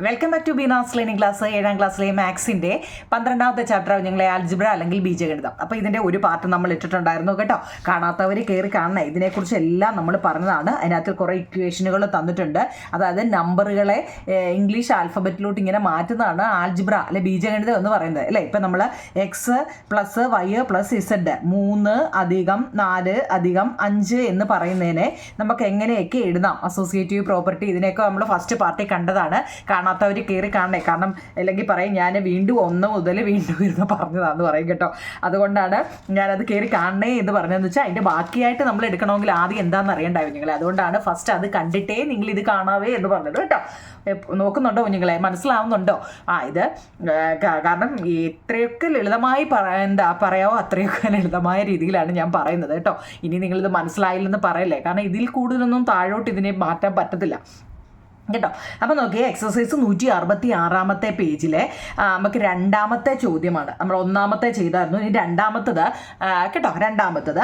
Welcome back to Beena's learning class. 7ാം ക്ലാസ്സിലെ മാത്സിൻ്റെ 12ാമത്തെ ചാപ്റ്റർ ഞങ്ങളെ ആൽജിബ്ര അല്ലെങ്കിൽ ബീജഗണിതം. അപ്പോൾ ഇതിൻ്റെ ഒരു പാർട്ട് നമ്മൾ ഇട്ടിട്ടുണ്ടായിരുന്നു കേട്ടോ. കാണാത്തവർ കയറി കാണണേ. ഇതിനെക്കുറിച്ച് എല്ലാം നമ്മൾ പറഞ്ഞതാണ്. അതിനകത്ത് കുറേ ഇക്വേഷനുകൾ തന്നിട്ടുണ്ട്. അതായത് നമ്പറുകളെ ഇംഗ്ലീഷ് ആൽഫബറ്റിലോട്ട് ഇങ്ങനെ മാറ്റുന്നതാണ് ആൽജിബ്ര അല്ലെ ബീജഗണിതം എന്ന് പറയുന്നത് അല്ലേ. ഇപ്പം നമ്മൾ X plus Y plus Z 3 + 4 + 5 എന്ന് പറയുന്നതിനെ നമുക്ക് എങ്ങനെയൊക്കെ എഴുതാം. അസോസിയേറ്റീവ് പ്രോപ്പർട്ടി ഇതിനെയൊക്കെ നമ്മൾ ഫസ്റ്റ് പാർട്ടിൽ കണ്ടതാണ്. കാണാത്തവർ കയറി കാണണേ. കാരണം അല്ലെങ്കിൽ പറയും ഞാൻ വീണ്ടും 1 മുതൽ വീണ്ടും ഇരുന്ന് പറഞ്ഞതാണെന്ന് പറയും കേട്ടോ. അതുകൊണ്ടാണ് ഞാനത് കയറി കാണണേ എന്ന് പറഞ്ഞതെന്ന് വെച്ചാൽ അതിൻ്റെ ബാക്കിയായിട്ട് നമ്മൾ എടുക്കണമെങ്കിൽ ആദ്യം എന്താണെന്ന് അറിയണ്ടാവും നിങ്ങൾ. അതുകൊണ്ടാണ് ഫസ്റ്റ് അത് കണ്ടിട്ടേ നിങ്ങൾ ഇത് കാണാവേ എന്ന് പറഞ്ഞത് കേട്ടോ. നോക്കുന്നുണ്ടോ കുഞ്ഞുങ്ങളെ? മനസ്സിലാവുന്നുണ്ടോ? ഇത് കാരണം എത്രയൊക്കെ ലളിതമായി പറയാവോ അത്രയൊക്കെ ലളിതമായ രീതിയിലാണ് ഞാൻ പറയുന്നത് കേട്ടോ. ഇനി നിങ്ങളിത് മനസ്സിലായില്ലെന്ന് പറയല്ലേ. കാരണം ഇതിൽ കൂടുതലൊന്നും താഴോട്ട് ഇതിനെ മാറ്റാൻ പറ്റത്തില്ല കേട്ടോ. അപ്പോൾ നോക്കിയേ, എക്സസൈസ് 166 പേജിലെ നമുക്ക് രണ്ടാമത്തെ ചോദ്യമാണ്. നമ്മൾ ഒന്നാമത്തെ ചെയ്തായിരുന്നു. ഇനി രണ്ടാമത്തത് കേട്ടോ. രണ്ടാമത്തത്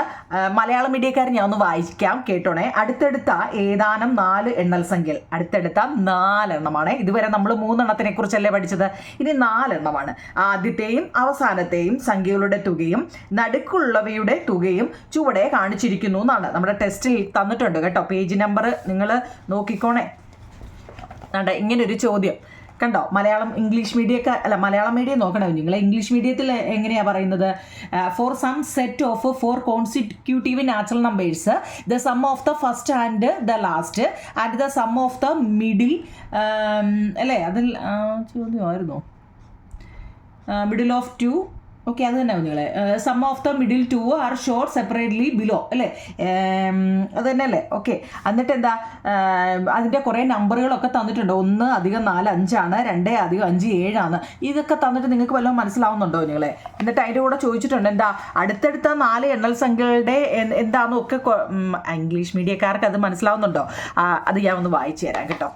മലയാളം മീഡിയക്കാർ ഞാൻ ഒന്ന് വായിക്കാം കേട്ടോണേ. അടുത്തടുത്ത ഏതാനും 4 എണ്ണൽ സംഖ്യകൾ. അടുത്തടുത്ത 4 എണ്ണമാണ്. ഇതുവരെ നമ്മൾ 3 എണ്ണത്തിനെ കുറിച്ചല്ലേ പഠിച്ചത്. ഇനി 4 എണ്ണമാണ്. ആദ്യത്തെയും അവസാനത്തെയും സംഖ്യകളുടെ തുകയും നടുക്കുള്ളവയുടെ തുകയും ചുവടെ കാണിച്ചിരിക്കുന്നു എന്നാണ് നമ്മുടെ ടെസ്റ്റിൽ തന്നിട്ടുണ്ട് കേട്ടോ. പേജ് നമ്പർ നിങ്ങൾ നോക്കിക്കോണേ. ഇങ്ങനൊരു ചോദ്യം കണ്ടോ. ഇംഗ്ലീഷ് മീഡിയമൊക്കെ അല്ല, മലയാളം മീഡിയം നോക്കണം നിങ്ങൾ. ഇംഗ്ലീഷ് മീഡിയത്തിൽ എങ്ങനെയാണ് പറയുന്നത്? For some set of 4 consecutive natural numbers the sum of the first and the last and the sum of the middle അല്ലേ. അതിൽ ചോദ്യമായിരുന്നു മിഡിൽ ഓഫ് 2. ഓക്കെ, അത് തന്നെ കുഞ്ഞുങ്ങളെ. Sum of the middle 2 are short separately below അല്ലേ. അത് തന്നെ അല്ലേ. Okay, എന്നിട്ട് എന്താ അതിൻ്റെ കുറേ നമ്പറുകളൊക്കെ തന്നിട്ടുണ്ട്. 1 + 4 5 ആണ്. 2 + 5 7 ആണ്. ഇതൊക്കെ തന്നിട്ട് നിങ്ങൾക്ക് വല്ലതും മനസ്സിലാവുന്നുണ്ടോ കുഞ്ഞുങ്ങളെ? എന്നിട്ട് അതിൻ്റെ കൂടെ ചോദിച്ചിട്ടുണ്ട് എന്താ അടുത്തടുത്ത 4 എണ്ണൽ സംഖ്യകളുടെ എന്താണെന്നൊക്കെ. ഇംഗ്ലീഷ് മീഡിയക്കാർക്ക് അത് മനസ്സിലാവുന്നുണ്ടോ? അത് ഞാൻ ഒന്ന് വായിച്ചു തരാം കേട്ടോ.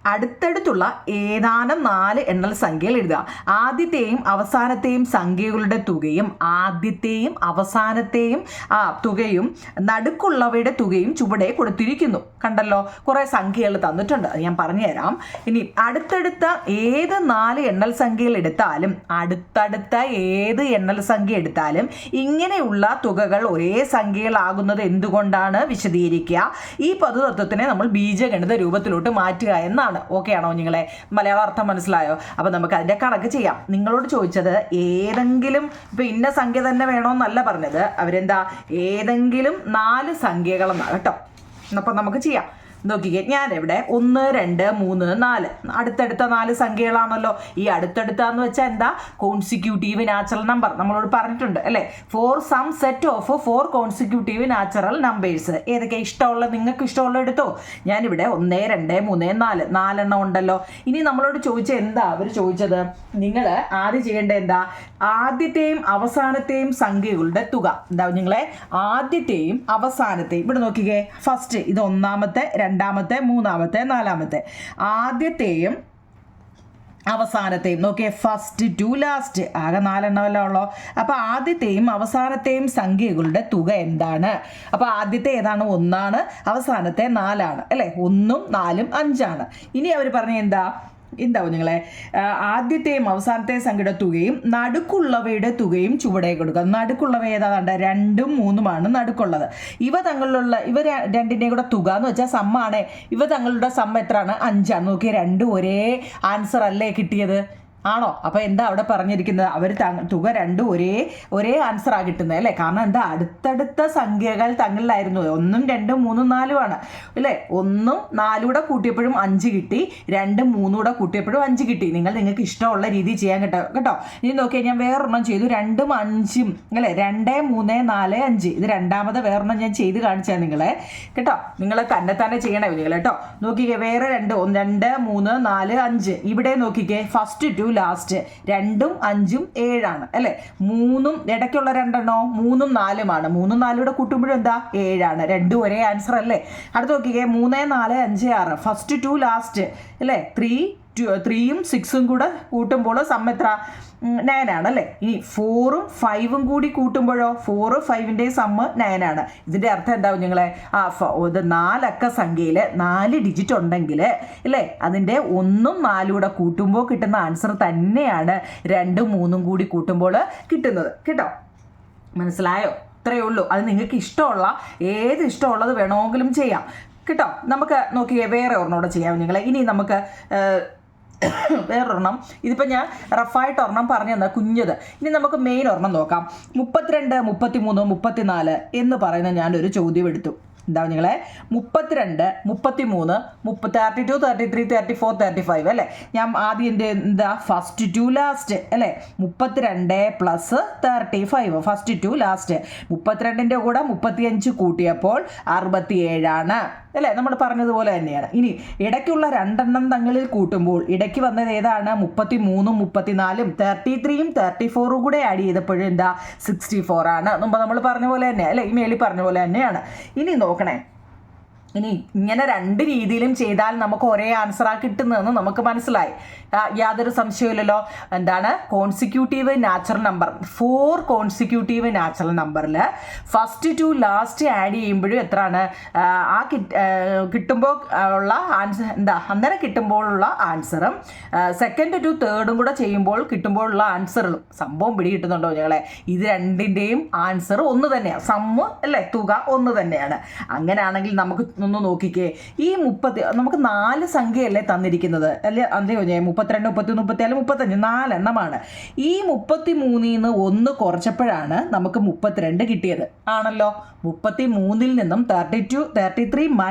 അടുത്തടുത്തുള്ള ഏതാനും 4 എണ്ണൽ സംഖ്യകൾ എഴുതുക. ആദ്യത്തെയും അവസാനത്തെയും സംഖ്യകളുടെ തുകയും തുകയും നടുക്കുള്ളവയുടെ തുകയും ചുവടെ കൊടുത്തിരിക്കുന്നു. കണ്ടല്ലോ, കുറേ സംഖ്യകൾ തന്നിട്ടുണ്ട്. അത് ഞാൻ പറഞ്ഞുതരാം. ഇനി അടുത്തടുത്ത ഏത് 4 എണ്ണൽ സംഖ്യകൾ എടുത്താലും ഇങ്ങനെയുള്ള തുകകൾ ഒരേ സംഖ്യകളാകുന്നത് എന്തുകൊണ്ടാണ് വിശദീകരിക്കുക. ഈ പൊതുതത്വത്തിനെ നമ്മൾ ബീജഗണിത രൂപത്തിലോട്ട് മാറ്റുക എന്നാണ്. ഓക്കെ ആണോ നിങ്ങളെ? മലയാളം അർത്ഥം മനസ്സിലായോ? അപ്പോൾ നമുക്ക് അതിൻ്റെ കണക്ക് ചെയ്യാം. നിങ്ങളോട് ചോദിച്ചത് ഏതെങ്കിലും ഇപ്പം ഇന്ന സംഖ്യ തന്നെ വേണമെന്നല്ല പറഞ്ഞത്. അവരെന്താ ഏതെങ്കിലും 4 സംഖ്യകളെന്നാണ് കേട്ടോ. അപ്പം നമുക്ക് ചെയ്യാം. നോക്കിക്കേ, ഞാനിവിടെ 1 2 3 4 അടുത്തടുത്ത 4 സംഖ്യകളാണല്ലോ. ഈ അടുത്തടുത്താന്ന് വെച്ചാൽ എന്താ? കോൺസിക്യൂട്ടീവ് നാച്ചുറൽ നമ്പർ നമ്മളോട് പറഞ്ഞിട്ടുണ്ട് അല്ലേ. For some set of 4 consecutive natural numbers. ഏതൊക്കെ നിങ്ങൾക്ക് ഇഷ്ടമുള്ള എടുത്തോ. ഞാനിവിടെ 1 2 3 4 എണ്ണം ഉണ്ടല്ലോ. ഇനി നമ്മളോട് ചോദിച്ച എന്താ അവർ ചോദിച്ചത്? നിങ്ങൾ ആദ്യം ചെയ്യേണ്ടത് എന്താ? ആദ്യത്തെയും അവസാനത്തെയും സംഖ്യകളുടെ തുക. എന്താ നിങ്ങളെ? ആദ്യത്തെയും അവസാനത്തെയും ഇവിടെ നോക്കിക്കേ. ഫസ്റ്റ് ഇത് 1ാമത്തെ 2ാമത്തെ 3ാമത്തെ 4ാമത്തെ. ആദ്യത്തെയും അവസാനത്തെയും നോക്കിയേ. ഫസ്റ്റ് ടു ലാസ്റ്റ് ആകെ 4 എണ്ണമല്ലോ ഉള്ളോ. അപ്പോൾ ആദ്യത്തെയും അവസാനത്തെയും സംഖ്യകളുടെ തുക എന്താണ്? അപ്പോൾ ആദ്യത്തെ ഏതാണ്? 1 ആണ്. അവസാനത്തെ 4 ആണ് അല്ലേ. 1ഉം 4ഉം 5 ആണ്. ഇനി അവർ പറഞ്ഞ എന്താ കുഞ്ഞുങ്ങളെ? ആദ്യത്തെയും അവസാനത്തെയും സംഖ്യയുടെ തുകയും നടുക്കുള്ളവയുടെ തുകയും ചുവടെ കൊടുക്കുക. നടുക്കുള്ളവ ഏതാണ്ട് 2ഉം 3ഉമാണ് നടുക്കുള്ളത്. ഇവ രണ്ടിൻ്റെയും കൂടെ തുക എന്ന് വെച്ചാൽ സമ്മാണ്. ഇവ തങ്ങളുടെ സമ്മ എത്രയാണ്? 5 ആണ്. നോക്കിയാൽ 2 ഒരേ ആൻസർ അല്ലേ കിട്ടിയത്? ആണോ? അപ്പോൾ എന്താ അവിടെ പറഞ്ഞിരിക്കുന്നത്? അവർ തുക 2 ഒരേ ആൻസറാണ് കിട്ടുന്നത് അല്ലേ. കാരണം എന്താ? അടുത്തടുത്ത സംഖ്യകൾ തങ്ങളിലായിരുന്നു. 1ഉം 2ഉം 3ഉം 4ഉം ആണ് അല്ലേ. 1ഉം 4ഉം കൂടെ കൂട്ടിയപ്പോഴും 5 കിട്ടി. 2ഉം 3ഉം കൂടെ കൂട്ടിയപ്പോഴും 5 കിട്ടി. നിങ്ങൾക്ക് ഇഷ്ടമുള്ള രീതി ചെയ്യാൻ കേട്ടോ. ഇനി നോക്കിയാൽ ഞാൻ വേറൊരെണ്ണം ചെയ്തു. 2ഉം 5ഉം അല്ലേ. 2 3 4 5. ഇത് രണ്ടാമത് വേറൊരെണ്ണം ഞാൻ ചെയ്ത് കാണിച്ചാൽ നിങ്ങളെ കേട്ടോ. നിങ്ങൾ തന്നെ ചെയ്യണേ നിങ്ങൾ കേട്ടോ. നോക്കിക്കേ, വേറെ 2 2 3 4 5. ഇവിടെ നോക്കിക്കേ, ഫസ്റ്റ് ടു ലാസ്റ്റ് 2ഉം 5ഉം 7 ആണ് അല്ലേ. 3ഉം ഇടയ്ക്കുള്ള 2 എണ്ണോ 3ഉം 4ഉം ആണ്. 3ഉം 4ഉം കൂടെ കൂട്ടുമ്പോഴും എന്താ? 7 ആണ്. 2 ഒരേ ആൻസർ അല്ലേ. അടുത്ത് നോക്കിക്കേ, 3 4 5 6 ഫസ്റ്റ് ടു ലാസ്റ്റ് അല്ലേ. 3ഉം 6ഉം കൂടെ കൂട്ടുമ്പോൾ സം എത്ര? 9 ആണ് അല്ലേ. ഇനി 4ഉം 5ഉം കൂടി കൂട്ടുമ്പോഴോ 4 5ൻ്റെയും സമ്മ് 9 ആണ്. ഇതിൻ്റെ അർത്ഥം എന്താവും നിങ്ങളെ? ഇത് 4 അക്ക സംഖ്യയിൽ 4 ഡിജിറ്റ് ഉണ്ടെങ്കിൽ അല്ലേ അതിൻ്റെ 1ഉം 4ഉം കൂടെ കൂട്ടുമ്പോൾ കിട്ടുന്ന ആൻസർ തന്നെയാണ് 2ഉം 3ഉം കൂടി കൂട്ടുമ്പോൾ കിട്ടുന്നത് കേട്ടോ. മനസ്സിലായോ? ഇത്രയേ ഉള്ളൂ. അത് നിങ്ങൾക്ക് ഇഷ്ടമുള്ളത് വേണമെങ്കിലും ചെയ്യാം കേട്ടോ. നമുക്ക് നോക്കിയേ വേറെ ഒരെണ്ണം ചെയ്യാം നിങ്ങളെ. ഇനി നമുക്ക് വേറൊരെണ്ണം, ഇതിപ്പോൾ ഞാൻ റഫായിട്ട് ഒരെണ്ണം പറഞ്ഞു തന്നാൽ കുഞ്ഞത്. ഇനി നമുക്ക് മെയിൻ ഒരെണ്ണം നോക്കാം. 32, 33, 34 എന്ന് പറയുന്ന ഞാനൊരു ചോദ്യം എടുത്തു. എന്താ നിങ്ങളെ? 32, 33, 32, 33, 34, 35 അല്ലേ. ഞാൻ ആദ്യം എന്താ ഫസ്റ്റ് ടു ലാസ്റ്റ് അല്ലേ. 32 + 35 ഫസ്റ്റ് ടു ലാസ്റ്റ്. 32ൻ്റെ കൂടെ 35 കൂട്ടിയപ്പോൾ 67 ആണ് അല്ലേ. നമ്മൾ പറഞ്ഞതുപോലെ തന്നെയാണ്. ഇനി ഇടയ്ക്കുള്ള രണ്ടെണ്ണം തങ്ങളിൽ കൂട്ടുമ്പോൾ ഇടയ്ക്ക് വന്നത് ഏതാണ്? 33ഉം 34ഉം 33ഉം 34ഉം കൂടെ ആഡ് ചെയ്തപ്പോഴും എന്താ 64 ആണ്. മുമ്പ് നമ്മൾ പറഞ്ഞ പോലെ തന്നെ അല്ലേ, ഈ മേളിൽ പറഞ്ഞ പോലെ തന്നെയാണ്. ഇനി നോക്കണേ, ഇനി ഇങ്ങനെ രണ്ട് രീതിയിലും ചെയ്താൽ നമുക്ക് ഒരേ ആൻസറാ കിട്ടുന്നതെന്ന് നമുക്ക് മനസ്സിലായി. യാതൊരു സംശയമില്ലല്ലോ. എന്താണ് consecutive natural number? 4 consecutive natural നമ്പറിൽ ഫസ്റ്റ് ടു ലാസ്റ്റ് ആഡ് ചെയ്യുമ്പോഴും എത്രയാണ് കിട്ടുമ്പോൾ ഉള്ള ആൻസർ എന്താ? അന്നേരം കിട്ടുമ്പോഴുള്ള ആൻസറും സെക്കൻഡ് ടു തേർഡും കൂടെ ചെയ്യുമ്പോൾ കിട്ടുമ്പോഴുള്ള ആൻസറും സംഭവം പിടികിട്ടുന്നുണ്ടോ ഞങ്ങളെ? ഇത് രണ്ടിൻ്റെയും ആൻസർ ഒന്ന് തന്നെയാണ്, സമ്മ് അല്ലേ, തുക ഒന്ന് തന്നെയാണ്. അങ്ങനെയാണെങ്കിൽ നമുക്ക് ഒന്ന് നോക്കിക്കേ. ഈ 30 നമുക്ക് 4 സംഖ്യയല്ലേ തന്നിരിക്കുന്നത് അല്ലേ? അല്ലയോ? 32, 33, 34, 35 4 എണ്ണമാണ്. ഈ 33ൽ നിന്ന് 1 കുറച്ചപ്പോഴാണ് നമുക്ക് 32 കിട്ടിയത് ആണല്ലോ. 33ൽ നിന്നും 33 -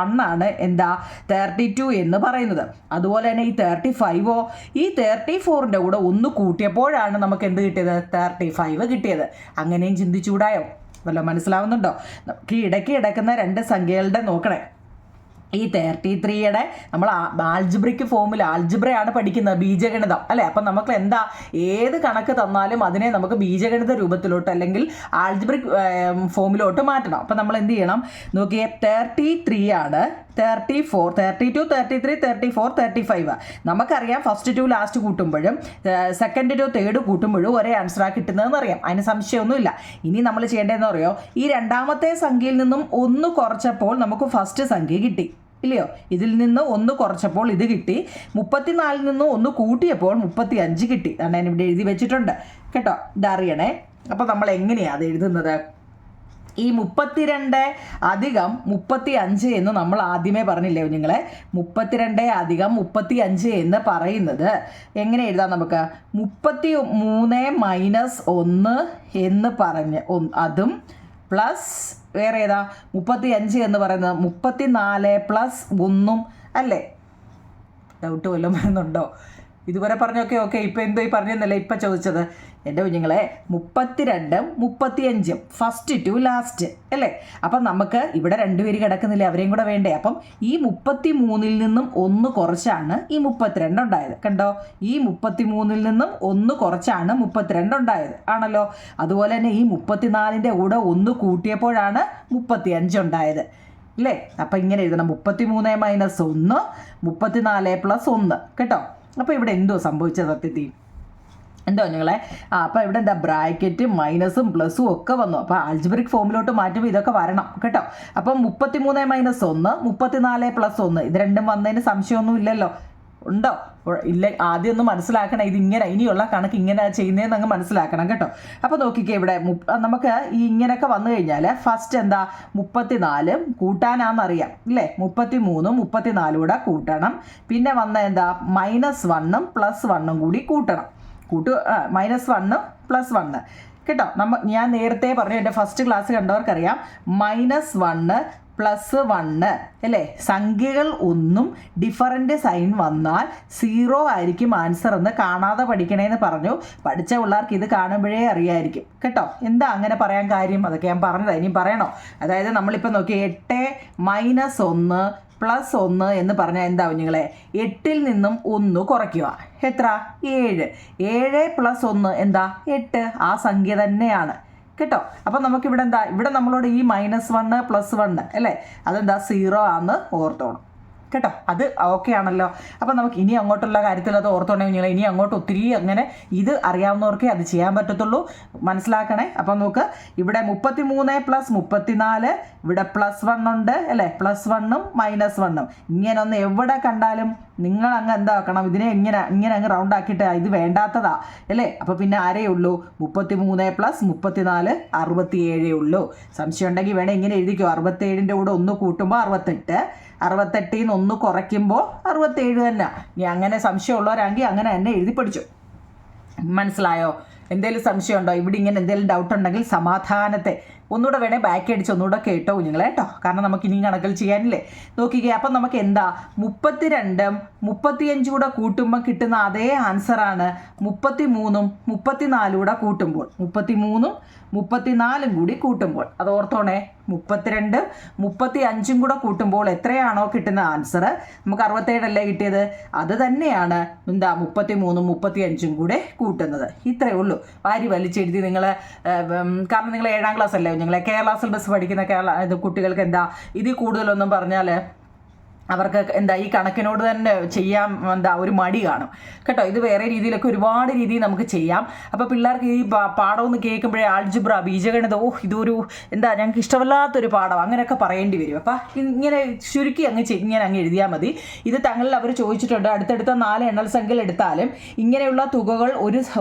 1 ആണ് എന്താ 32 എന്ന് പറയുന്നത്. അതുപോലെ തന്നെ ഈ 35ഓ ഈ 34ൻ്റെ കൂടെ 1 കൂട്ടിയപ്പോഴാണ് നമുക്ക് എന്ത് കിട്ടിയത്? 35 കിട്ടിയത്. അങ്ങനെയും ചിന്തിച്ചൂടായോ? വല്ല മനസ്സിലാവുന്നുണ്ടോ? നമുക്ക് ഇടയ്ക്ക് കിടക്കുന്ന രണ്ട് സംഖ്യകളുടെ നോക്കണേ. ഈ 33യുടെ നമ്മൾ ആൾജിബ്രയ്ക്ക് ഫോമിൽ ആൾജിബ്രയാണ് പഠിക്കുന്നത്, ബീജഗണിതം അല്ലേ. അപ്പം നമുക്ക് എന്താ ഏത് കണക്ക് തന്നാലും അതിനെ നമുക്ക് ബീജഗണിത രൂപത്തിലോട്ട് അല്ലെങ്കിൽ ആൾജിബ്രിക് ഫോമിലോട്ട് മാറ്റണം. അപ്പം നമ്മൾ എന്ത് ചെയ്യണം നോക്കിയേ. 33 ആണ്, 34, 32, 33, 34, 35. നമുക്കറിയാം ഫസ്റ്റ് ടു ലാസ്റ്റ് കൂട്ടുമ്പോഴും സെക്കൻഡ് ടു തേർഡ് കൂട്ടുമ്പോഴും ഒരേ ആൻസറാണ് കിട്ടുന്നതെന്ന് അറിയാം. അതിന് സംശയമൊന്നുമില്ല. ഇനി നമ്മൾ ചെയ്യേണ്ടതെന്ന് പറയുമോ, ഈ രണ്ടാമത്തെ സംഖ്യയിൽ നിന്നും 1 കുറച്ചപ്പോൾ നമുക്ക് ഫസ്റ്റ് സംഖ്യ കിട്ടി ഇല്ലയോ? ഇതിൽ നിന്ന് 1 കുറച്ചപ്പോൾ ഇത് കിട്ടി. 34ൽ നിന്ന് 1 കൂട്ടിയപ്പോൾ 35 കിട്ടി. അതാണ് ഞാൻ ഇവിടെ എഴുതി വെച്ചിട്ടുണ്ട് കേട്ടോ. ഇതറിയണേ. അപ്പോൾ നമ്മൾ എങ്ങനെയാണ് അത് എഴുതുന്നത്? ഈ 32 + 35 എന്ന് നമ്മൾ ആദ്യമേ പറഞ്ഞില്ലേ നിങ്ങളെ? 32 + 35 എന്ന് പറയുന്നത് എങ്ങനെ എഴുതാം നമുക്ക്? 33 - 1 എന്ന് പറഞ്ഞ് അതും പ്ലസ് വേറെ ഏതാ 35 എന്ന് പറയുന്നത് 34 + 1 അല്ലേ? ഡൗട്ട് വല്ലതും വരുന്നുണ്ടോ? ഇതുവരെ പറഞ്ഞൊക്കെ ഓക്കെ. ഇപ്പം എന്തോ ഈ പറഞ്ഞെന്നല്ലേ ഇപ്പം ചോദിച്ചത് എൻ്റെ കുഞ്ഞുങ്ങളെ? 32ഉം 35ഉം ഫസ്റ്റ് ടു ലാസ്റ്റ് അല്ലേ. അപ്പം നമുക്ക് ഇവിടെ രണ്ടുപേര് കിടക്കുന്നില്ലേ, അവരെയും കൂടെ വേണ്ടേ? അപ്പം ഈ 33ൽ നിന്നും 1 കുറച്ചാണ് ഈ 32 ഉണ്ടായത്. കണ്ടോ? ഈ 33ൽ നിന്നും 1 കുറച്ചാണ് 32 ഉണ്ടായത് ആണല്ലോ. അതുപോലെ തന്നെ ഈ 34ൻ്റെ കൂടെ 1 കൂട്ടിയപ്പോഴാണ് 35 ഉണ്ടായത് അല്ലേ. അപ്പം ഇങ്ങനെ എഴുതണം 33 - 1 34 + 1 കേട്ടോ. അപ്പോൾ ഇവിടെ എന്തോ സംഭവിച്ച സത്യത്തിൽ എന്തോ നിങ്ങളെ? അപ്പോൾ ഇവിടെ എന്താ ബ്രാക്കറ്റ് മൈനസും പ്ലസും ഒക്കെ വന്നു. അപ്പോൾ ആൾജിബ്രിക് ഫോമിലോട്ട് മാറ്റുമ്പോൾ ഇതൊക്കെ വരണം കേട്ടോ. അപ്പം 33 - 1 34 + 1 ഇത് രണ്ടും വന്നതിന് സംശയമൊന്നും ഇല്ലല്ലോ. ഉണ്ടോ? ഇല്ല. ആദ്യം ഒന്ന് മനസ്സിലാക്കണം ഇതിങ്ങനെ ഇനിയുള്ള കണക്ക് ഇങ്ങനെ ചെയ്യുന്നതെന്ന് അങ്ങ് മനസ്സിലാക്കണം കേട്ടോ. അപ്പോൾ നോക്കിക്കേ ഇവിടെ നമുക്ക് ഈ ഇങ്ങനെയൊക്കെ വന്നു കഴിഞ്ഞാൽ ഫസ്റ്റ് എന്താ 34 കൂട്ടാനാണെന്നറിയാം ഇല്ലേ. 33ഉം 34 കൂടെ കൂട്ടണം. പിന്നെ വന്ന എന്താ -1ഉം +1ഉം കൂടി കൂട്ടണം. -1 + 1 കേട്ടോ. ഞാൻ നേരത്തെ പറഞ്ഞു, എൻ്റെ ഫസ്റ്റ് ക്ലാസ് കണ്ടവർക്കറിയാം -1 +1 അല്ലേ. സംഖ്യകൾ ഒന്നും ഡിഫറൻറ്റ് സൈൻ വന്നാൽ 0 ആയിരിക്കും ആൻസർ എന്ന് കാണാതെ പഠിക്കണേന്ന് പറഞ്ഞു. പഠിച്ച പിള്ളേർക്ക് ഇത് കാണുമ്പോഴേ അറിയായിരിക്കും കേട്ടോ. എന്താ അങ്ങനെ പറയാൻ കാര്യം? അതൊക്കെ ഞാൻ പറഞ്ഞതാണ്, ഇനിയും പറയണോ? അതായത് നമ്മളിപ്പോൾ നോക്കി 8 - 1 + 1 എന്ന് പറഞ്ഞാൽ എന്താവും നിങ്ങളെ? 8ൽ നിന്നും 1 കുറയ്ക്കുക. എത്ര? 7. 7 + 1 എന്താ? 8. ആ സംഖ്യ തന്നെയാണ് കേട്ടോ. അപ്പം നമുക്കിവിടെ എന്താ? ഇവിടെ നമ്മളോട് ഈ -1 + 1 അല്ലേ, അതെന്താ 0 ആണെന്ന് ഓർത്തോണം കേട്ടോ. അത് ഓക്കെ ആണല്ലോ. അപ്പം നമുക്ക് ഇനി അങ്ങോട്ടുള്ള കാര്യത്തിൽ അത് ഓർത്തോണമെങ്കിൽ നിങ്ങൾ ഇനി അങ്ങോട്ട് ഒത്തിരി അങ്ങനെ ഇത് അറിയാവുന്നവർക്കേ അത് ചെയ്യാൻ പറ്റത്തുള്ളൂ, മനസ്സിലാക്കണേ. അപ്പം നമുക്ക് ഇവിടെ 33 + 34, ഇവിടെ +1 ഉണ്ട് അല്ലേ, +1ഉം -1ഉം. ഇങ്ങനെ ഒന്ന് എവിടെ കണ്ടാലും നിങ്ങൾ അങ്ങ് എന്താക്കണം, ഇതിനെ ഇങ്ങനെ അങ്ങ് റൗണ്ട് ആക്കിയിട്ട് ഇത് വേണ്ടാത്തതാ അല്ലേ. അപ്പോൾ പിന്നെ ആരേ ഉള്ളൂ, 33 + 34 67 ഉള്ളൂ. സംശയം ഉണ്ടെങ്കിൽ വേണേൽ ഇങ്ങനെ എഴുതിക്കോ, 67ൻ്റെ കൂടെ 1 കൂട്ടുമ്പോൾ 68, 68ൽ നിന്ന് 1 കുറയ്ക്കുമ്പോൾ 67 തന്നെ. ഇനി അങ്ങനെ സംശയമുള്ളവരാണെങ്കിൽ അങ്ങനെ തന്നെ എഴുതി പഠിച്ചു. മനസ്സിലായോ? എന്തെങ്കിലും സംശയമുണ്ടോ? ഇവിടെ ഇങ്ങനെ എന്തെങ്കിലും ഡൗട്ട് ഉണ്ടെങ്കിൽ സമാധാനത്തെ ഒന്നുകൂടെ വേണേൽ ബാക്ക് അടിച്ച് ഒന്നുകൂടെ കേട്ടോ കുഞ്ഞുങ്ങളെ കേട്ടോ. കാരണം നമുക്ക് ഇനിയും കണക്കിൽ ചെയ്യാനില്ലേ. നോക്കിക്കേ, അപ്പം നമുക്ക് എന്താ 32ഉം 35 കൂടെ കൂട്ടുമ്പോൾ കിട്ടുന്ന അതേ ആൻസറാണ് 33ഉം 34 കൂടെ കൂട്ടുമ്പോൾ. 33ഉം 34ഉം കൂടി കൂട്ടുമ്പോൾ അത് ഓർത്തോണേ. 32ഉം 35ഉം കൂടെ കൂട്ടുമ്പോൾ എത്രയാണോ കിട്ടുന്ന ആൻസർ, നമുക്ക് 67 അല്ലേ കിട്ടിയത്, അത് തന്നെയാണ് എന്താ 33ഉം 35ഉം കൂടെ കൂട്ടുന്നത്. ഇത്രയേ ഉള്ളൂ. വാരി വലിച്ചെഴുതി നിങ്ങൾ, കാരണം നിങ്ങൾ 7ാം ക്ലാസ് അല്ലേ നിങ്ങളെ കേരള സിലബസ് പഠിക്കുന്ന കുട്ടികൾക്ക് എന്താ ഇതിൽ കൂടുതലൊന്നും പറഞ്ഞാൽ അവർക്ക് എന്താ ഈ കണക്കിനോട് തന്നെ ചെയ്യാൻ എന്താ ഒരു മടി കാണും കേട്ടോ. ഇത് വേറെ രീതിയിലൊക്കെ ഒരുപാട് രീതിയിൽ നമുക്ക് ചെയ്യാം. അപ്പോൾ പിള്ളേർക്ക് ഈ പാഠമൊന്ന് കേൾക്കുമ്പോഴേ ആൾജിബ്ര, ബീജഗണിതം, ഇതൊരു എന്താ ഞങ്ങൾക്ക് ഇഷ്ടമല്ലാത്തൊരു പാഠം അങ്ങനെയൊക്കെ പറയേണ്ടി വരും. അപ്പോൾ ഇങ്ങനെ ചുരുക്കി ഇങ്ങനെ എഴുതിയാൽ മതി. ഇത് തങ്ങളിൽ അവർ ചോദിച്ചിട്ടുണ്ട്, അടുത്തടുത്ത 4 എണ്ണൽ സംഖ്യകൾ എടുത്താലും ഇങ്ങനെയുള്ള തുകകൾ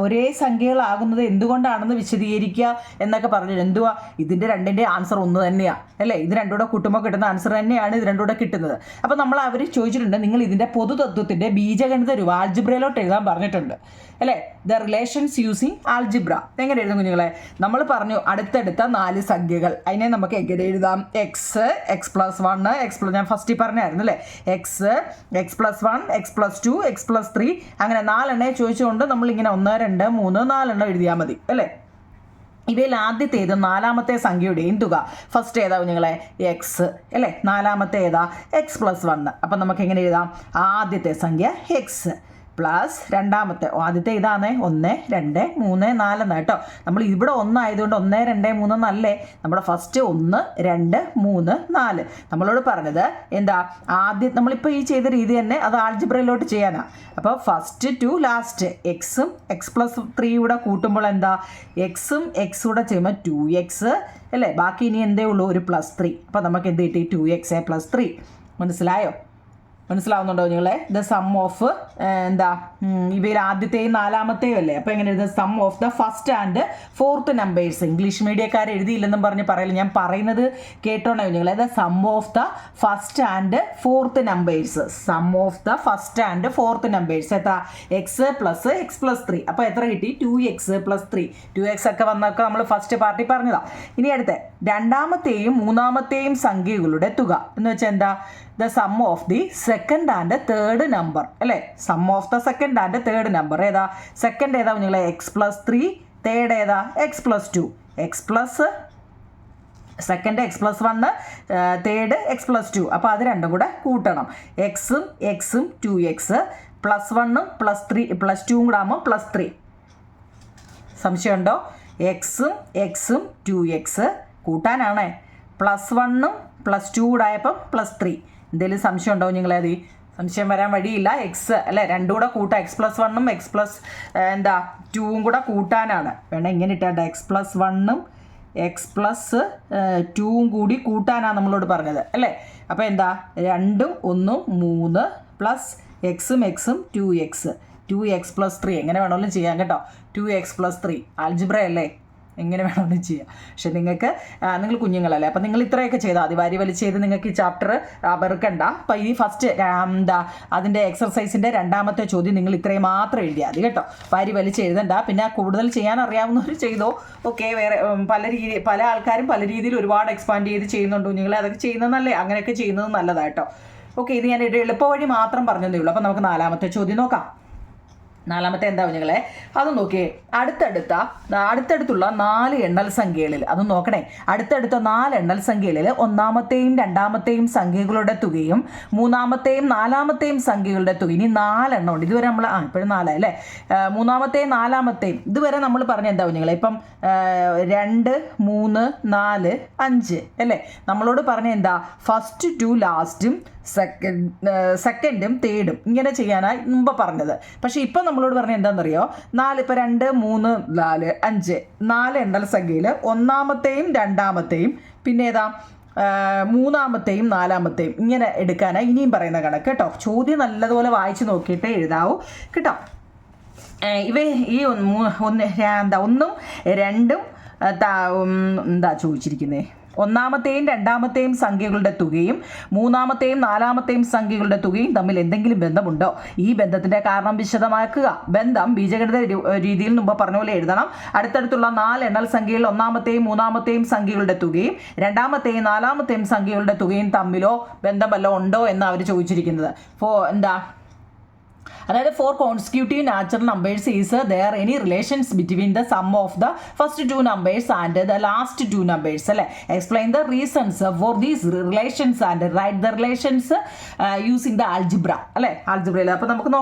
ഒരേ സംഖ്യകളാകുന്നത് എന്തുകൊണ്ടാണെന്ന് വിശദീകരിക്കുക എന്നൊക്കെ പറഞ്ഞു. എന്തുവാ ഇതിൻ്റെ രണ്ടിൻ്റെ ആൻസർ ഒന്ന് തന്നെയാണ് അല്ലേ. ഇത് രണ്ടുകൂടെ കൂട്ടുമ്പോൾ കിട്ടുന്ന ആൻസർ തന്നെയാണ് ഇത് രണ്ടുകൂടെ കിട്ടുന്നത്. അപ്പോൾ നമ്മൾ അവർ ചോദിച്ചിട്ടുണ്ട്, നിങ്ങൾ ഇതിൻ്റെ പൊതുതത്വത്തിൻ്റെ ബീജഗണിത രൂപം ആൾജിബ്രയിലോട്ട് എഴുതാൻ പറഞ്ഞിട്ടുണ്ട് അല്ലേ. ദ റിലേഷൻസ് യൂസിങ് ആൾജിബ്ര എങ്ങനെ എഴുതും കുഞ്ഞുങ്ങളെ? നമ്മൾ പറഞ്ഞു അടുത്തടുത്ത 4 സംഖ്യകൾ, അതിനെ നമുക്ക് എങ്ങനെ എഴുതാം? x + 1 ഞാൻ ഫസ്റ്റ് പറഞ്ഞായിരുന്നു അല്ലേ. x + 1 x + 2 x + 3 അങ്ങനെ 4 എണ്ണയെ ചോദിച്ചുകൊണ്ട് നമ്മളിങ്ങനെ 1 2 3 4 എണ്ണം എഴുതിയാൽ മതി അല്ലേ. ഇവയിൽ ആദ്യത്തേത് 4ാമത്തെ സംഖ്യയുടെയും തുക. ഫസ്റ്റ് ഏതാ കുഞ്ഞുങ്ങളെ? എക്സ് അല്ലേ. 4ാമത്തെ ഏതാ? x + 1. അപ്പം നമുക്ക് എങ്ങനെ എഴുതാം? ആദ്യത്തെ സംഖ്യ എക്സ് പ്ലസ് രണ്ടാമത്തെ, ആദ്യത്തെ ഇതാണ് 1 2 3 4 കേട്ടോ. നമ്മൾ ഇവിടെ 1 ആയതുകൊണ്ട് 1 2 3 എന്നല്ലേ നമ്മുടെ ഫസ്റ്റ് 1 2 3 4. നമ്മളോട് പറഞ്ഞത് എന്താ, ആദ്യം നമ്മളിപ്പോൾ ഈ ചെയ്ത രീതി തന്നെ അത് ആൾജിബ്രയിലോട്ട് ചെയ്യാനാണ്. അപ്പോൾ ഫസ്റ്റ് ടു ലാസ്റ്റ് എക്സും x + 3 കൂടെ കൂട്ടുമ്പോൾ എന്താ, എക്സും എക്സ് കൂടെ ചെയ്യുമ്പോൾ 2x അല്ലേ. ബാക്കി ഇനി എന്തേ ഉള്ളൂ, ഒരു +3. അപ്പോൾ നമുക്ക് എന്ത് കിട്ടി? 2x + 3. മനസ്സിലാവുന്നുണ്ടോ നിങ്ങളെ? ദ സം ഓഫ് എന്താ ഇവയിൽ ആദ്യത്തെയും 4ാമത്തെയും അല്ലേ. അപ്പോൾ എങ്ങനെ എഴുതുക? Sum of the first and fourth numbers. English മീഡിയക്കാർ എഴുതിയില്ലെന്നും പറഞ്ഞ് പറയില്ല, ഞാൻ പറയുന്നത് കേട്ടോണേ നിങ്ങളെ. The sum of the first and fourth numbers. Sum of the first and fourth numbers എത്ര? x + x + 3. അപ്പോൾ എത്ര കിട്ടി? 2x + 3. 2x ഒക്കെ വന്നൊക്കെ നമ്മൾ ഫസ്റ്റ് പാർട്ടി പറഞ്ഞതാണ്. ഇനി അടുത്ത 2ാമത്തെയും 3ാമത്തെയും സംഖ്യകളുടെ തുക എന്ന് വെച്ചാൽ എന്താ? The sum of the second and third number അല്ലേ. Sum of the second and third number ഏതാ? സെക്കൻഡ് ഏതാ കുഞ്ഞുങ്ങളെ? x + 3. തേർഡ് ഏതാ? x + 2. Second x + 1, third x + 2. അപ്പോൾ അത് രണ്ടും കൂടെ കൂട്ടണം. എക്സും 2x +1ഉം +2ഉം കൂടെ ആകുമ്പോൾ +3. സംശയമുണ്ടോ? എക്സും 2x കൂട്ടാനാണേ, +1ഉം +2 കൂടെ ആയപ്പം +3. എന്തെങ്കിലും സംശയം ഉണ്ടോ നിങ്ങളെ? അത് സംശയം വരാൻ വഴിയില്ല. എക്സ് അല്ലേ രണ്ടും കൂടെ കൂട്ടാം. x + 1ഉം x + 2ഉം കൂടെ കൂട്ടാനാണ്. വേണം ഇങ്ങനെ ഇട്ടാണ്ട് x + 1ഉം x + 2ഉം കൂടി കൂട്ടാനാണ് നമ്മളോട് പറഞ്ഞത് അല്ലേ. അപ്പോൾ എന്താ, 2ഉം 1ഉം 3 പ്ലസ് എക്സും 2x + 3 എങ്ങനെ വേണമെങ്കിലും ചെയ്യാം കേട്ടോ. 2x + 3 ആൾജിബ്ര അല്ലേ, എങ്ങനെ വേണമെങ്കിലും ചെയ്യാം. പക്ഷെ നിങ്ങൾ കുഞ്ഞുങ്ങളല്ലേ, അപ്പം നിങ്ങൾ ഇത്രയൊക്കെ ചെയ്താൽ മതി. വാരി വലിച്ച് ചെയ്ത് നിങ്ങൾക്ക് ഈ ചാപ്റ്റർ വെറുക്കണ്ട. അപ്പം ഈ ഫസ്റ്റ് അതിൻ്റെ എക്സർസൈസിൻ്റെ 2ാമത്തെ ചോദ്യം നിങ്ങൾ ഇത്രയും മാത്രം എഴുതിയാൽ മതി കേട്ടോ. വാരി വലിച്ച് എഴുതണ്ട. പിന്നെ കൂടുതൽ ചെയ്യാൻ അറിയാവുന്നവർ ചെയ്തോ. ഓക്കെ, വേറെ പല ആൾക്കാരും പല രീതിയിൽ ഒരുപാട് എക്സ്പാൻഡ് ചെയ്ത് ചെയ്യുന്നുണ്ട് കുഞ്ഞുങ്ങളെ. അതൊക്കെ ചെയ്യുന്നത് നല്ലേ, അങ്ങനെയൊക്കെ ചെയ്യുന്നത് നല്ലതാണ് കേട്ടോ. ഓക്കെ, ഇത് ഞാൻ എളുപ്പ വഴി മാത്രം പറഞ്ഞതേ ഉള്ളൂ. അപ്പം നമുക്ക് 4ാമത്തെ ചോദ്യം നോക്കാം. നാലാമത്തെ എന്താ കുഞ്ഞുങ്ങളെ, അത് നോക്കിയേ. അടുത്തടുത്തുള്ള 4 എണ്ണൽ സംഖ്യകളിൽ, അത് നോക്കണേ, അടുത്തടുത്ത 4 എണ്ണൽ സംഖ്യകളിൽ ഒന്നാമത്തെയും രണ്ടാമത്തെയും സംഖ്യകളുടെ തുകയും മൂന്നാമത്തെയും നാലാമത്തെയും സംഖ്യകളുടെ തുക, ഇനി 4 എണ്ണം ഉണ്ട്. ഇതുവരെ നമ്മൾ ഇപ്പോഴും 4 അല്ലേ, മൂന്നാമത്തെയും നാലാമത്തെയും ഇതുവരെ നമ്മൾ പറഞ്ഞ എന്താ കുഞ്ഞുങ്ങളെ, ഇപ്പം 2, 3, 4, 5 അല്ലേ. നമ്മളോട് പറഞ്ഞ എന്താ, ഫസ്റ്റ് ടു ലാസ്റ്റും സെക്കൻഡും തേർഡും ഇങ്ങനെ ചെയ്യാനായി മുമ്പ് പറഞ്ഞത്. പക്ഷെ ഇപ്പം നമ്മളോട് പറഞ്ഞ എന്താണെന്നറിയോ, 4, ഇപ്പോൾ 2, 3, 4, 5 4 എണ്ണൽ സംഖ്യയിൽ ഒന്നാമത്തെയും രണ്ടാമത്തെയും പിന്നെ ഏതാ മൂന്നാമത്തെയും നാലാമത്തെയും ഇങ്ങനെ എടുക്കാനായി ഇനിയും പറയുന്ന കണക്ക് കേട്ടോ. ചോദ്യം നല്ലതുപോലെ വായിച്ച് നോക്കിയിട്ടേ എഴുതാവൂ കേട്ടോ. ഈ 1ഉം 2ഉം എന്താ ചോദിച്ചിരിക്കുന്നത്, ഒന്നാമത്തെയും രണ്ടാമത്തെയും സംഖ്യകളുടെ തുകയും മൂന്നാമത്തെയും നാലാമത്തെയും സംഖ്യകളുടെ തുകയും തമ്മിൽ എന്തെങ്കിലും ബന്ധമുണ്ടോ? ഈ ബന്ധത്തിന്റെ കാരണം വിശദമാക്കുക. ബന്ധം ബീജഗണിത രീതിയിൽ മുമ്പ് പറഞ്ഞ പോലെ എഴുതണം. അടുത്തടുത്തുള്ള 4 എണ്ണൽ സംഖ്യയിൽ ഒന്നാമത്തെയും മൂന്നാമത്തെയും സംഖ്യകളുടെ തുകയും രണ്ടാമത്തെയും നാലാമത്തെയും സംഖ്യകളുടെ തുകയും തമ്മിലോ ബന്ധം വല്ലതും ഉണ്ടോ എന്ന് അവർ ചോദിച്ചിരിക്കുന്നത്. അതായത് 4 consecutive natural numbers is there any relations between the sum of the first 2 numbers and the last 2 numbers അല്ലേ. Explain the reasons for these relations and write the relations using the algebra അല്ലേ. ആൽജിബ്രയിൽ അപ്പോൾ നമുക്ക്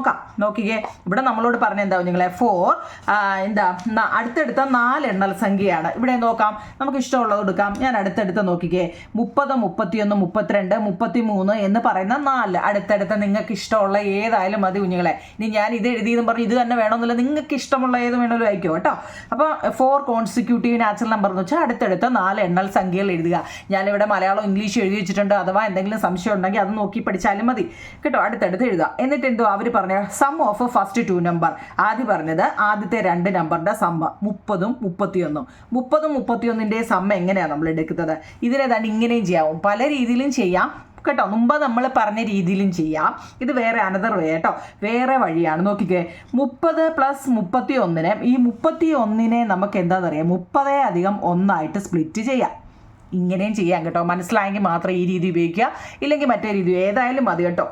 നോക്കിക്കേ. ഇവിടെ നമ്മളോട് പറഞ്ഞ എന്താ നിങ്ങളെ, 4 അടുത്തടുത്ത 4 എണ്ണൽ സംഖ്യയാണ്. ഇവിടെ നോക്കാം, നമുക്ക് ഇഷ്ടമുള്ളത് എടുക്കാം. ഞാൻ അടുത്തടുത്ത് നോക്കിക്കേ, 30, 31, 32, 33 എന്ന് പറയുന്ന 4 അടുത്തടുത്ത നിങ്ങൾക്ക് ഇഷ്ടമുള്ള ഏതായാലും മതി കുഞ്ഞുങ്ങളെ. ഇനി ഞാൻ ഇത് എഴുതിയെന്ന് പറഞ്ഞ് ഇത് തന്നെ വേണമെന്നില്ല, നിങ്ങൾക്ക് ഇഷ്ടമുള്ള ഏത് വേണമെങ്കിലും അയക്കോ കേട്ടോ. അപ്പോൾ 4 കോൺസിക്യൂട്ടീവ് നാച്ചുറൽ നമ്പർ എന്ന് വെച്ചാൽ അടുത്തടുത്ത 4 എണ്ണൽ സംഖ്യകൾ എഴുതുക. ഞാനിവിടെ മലയാളം ഇംഗ്ലീഷ് എഴുതി വെച്ചിട്ടുണ്ട്, അഥവാ എന്തെങ്കിലും സംശയം ഉണ്ടെങ്കിൽ അത് നോക്കി പഠിച്ചാലും മതി കേട്ടോ. അടുത്തടുത്ത് എഴുതുക. എന്നിട്ട് എന്തോ അവർ പറഞ്ഞ സം ഓഫ് ഫസ്റ്റ് 2 നമ്പർ, ആദ്യം പറഞ്ഞത് ആദ്യത്തെ 2 നമ്പറിന്റെ സമ്മ 30ഉം 31. 30ഉം 31ന്റെ സമ്മ എങ്ങനെയാണ് നമ്മൾ എടുക്കുന്നത്? ഇതിനേതാണ്ട് ഇങ്ങനെയും ചെയ്യാവും, പല രീതിയിലും ചെയ്യാം കേട്ടോ. മുമ്പ് നമ്മൾ പറഞ്ഞ രീതിയിലും ചെയ്യാം. ഇത് വേറെ അനദർ വേ കേട്ടോ, വേറെ വഴിയാണ്. നോക്കിക്കേ, 30 + 31 ഈ 31 നമുക്ക് എന്താണെന്നറിയാം, 30 + 1 സ്പ്ലിറ്റ് ചെയ്യാം. ഇങ്ങനെയും ചെയ്യാം കേട്ടോ. മനസ്സിലായെങ്കിൽ മാത്രം ഈ രീതി ഉപയോഗിക്കുക, ഇല്ലെങ്കിൽ മറ്റേ രീതി ഏതായാലും മതി കേട്ടോ.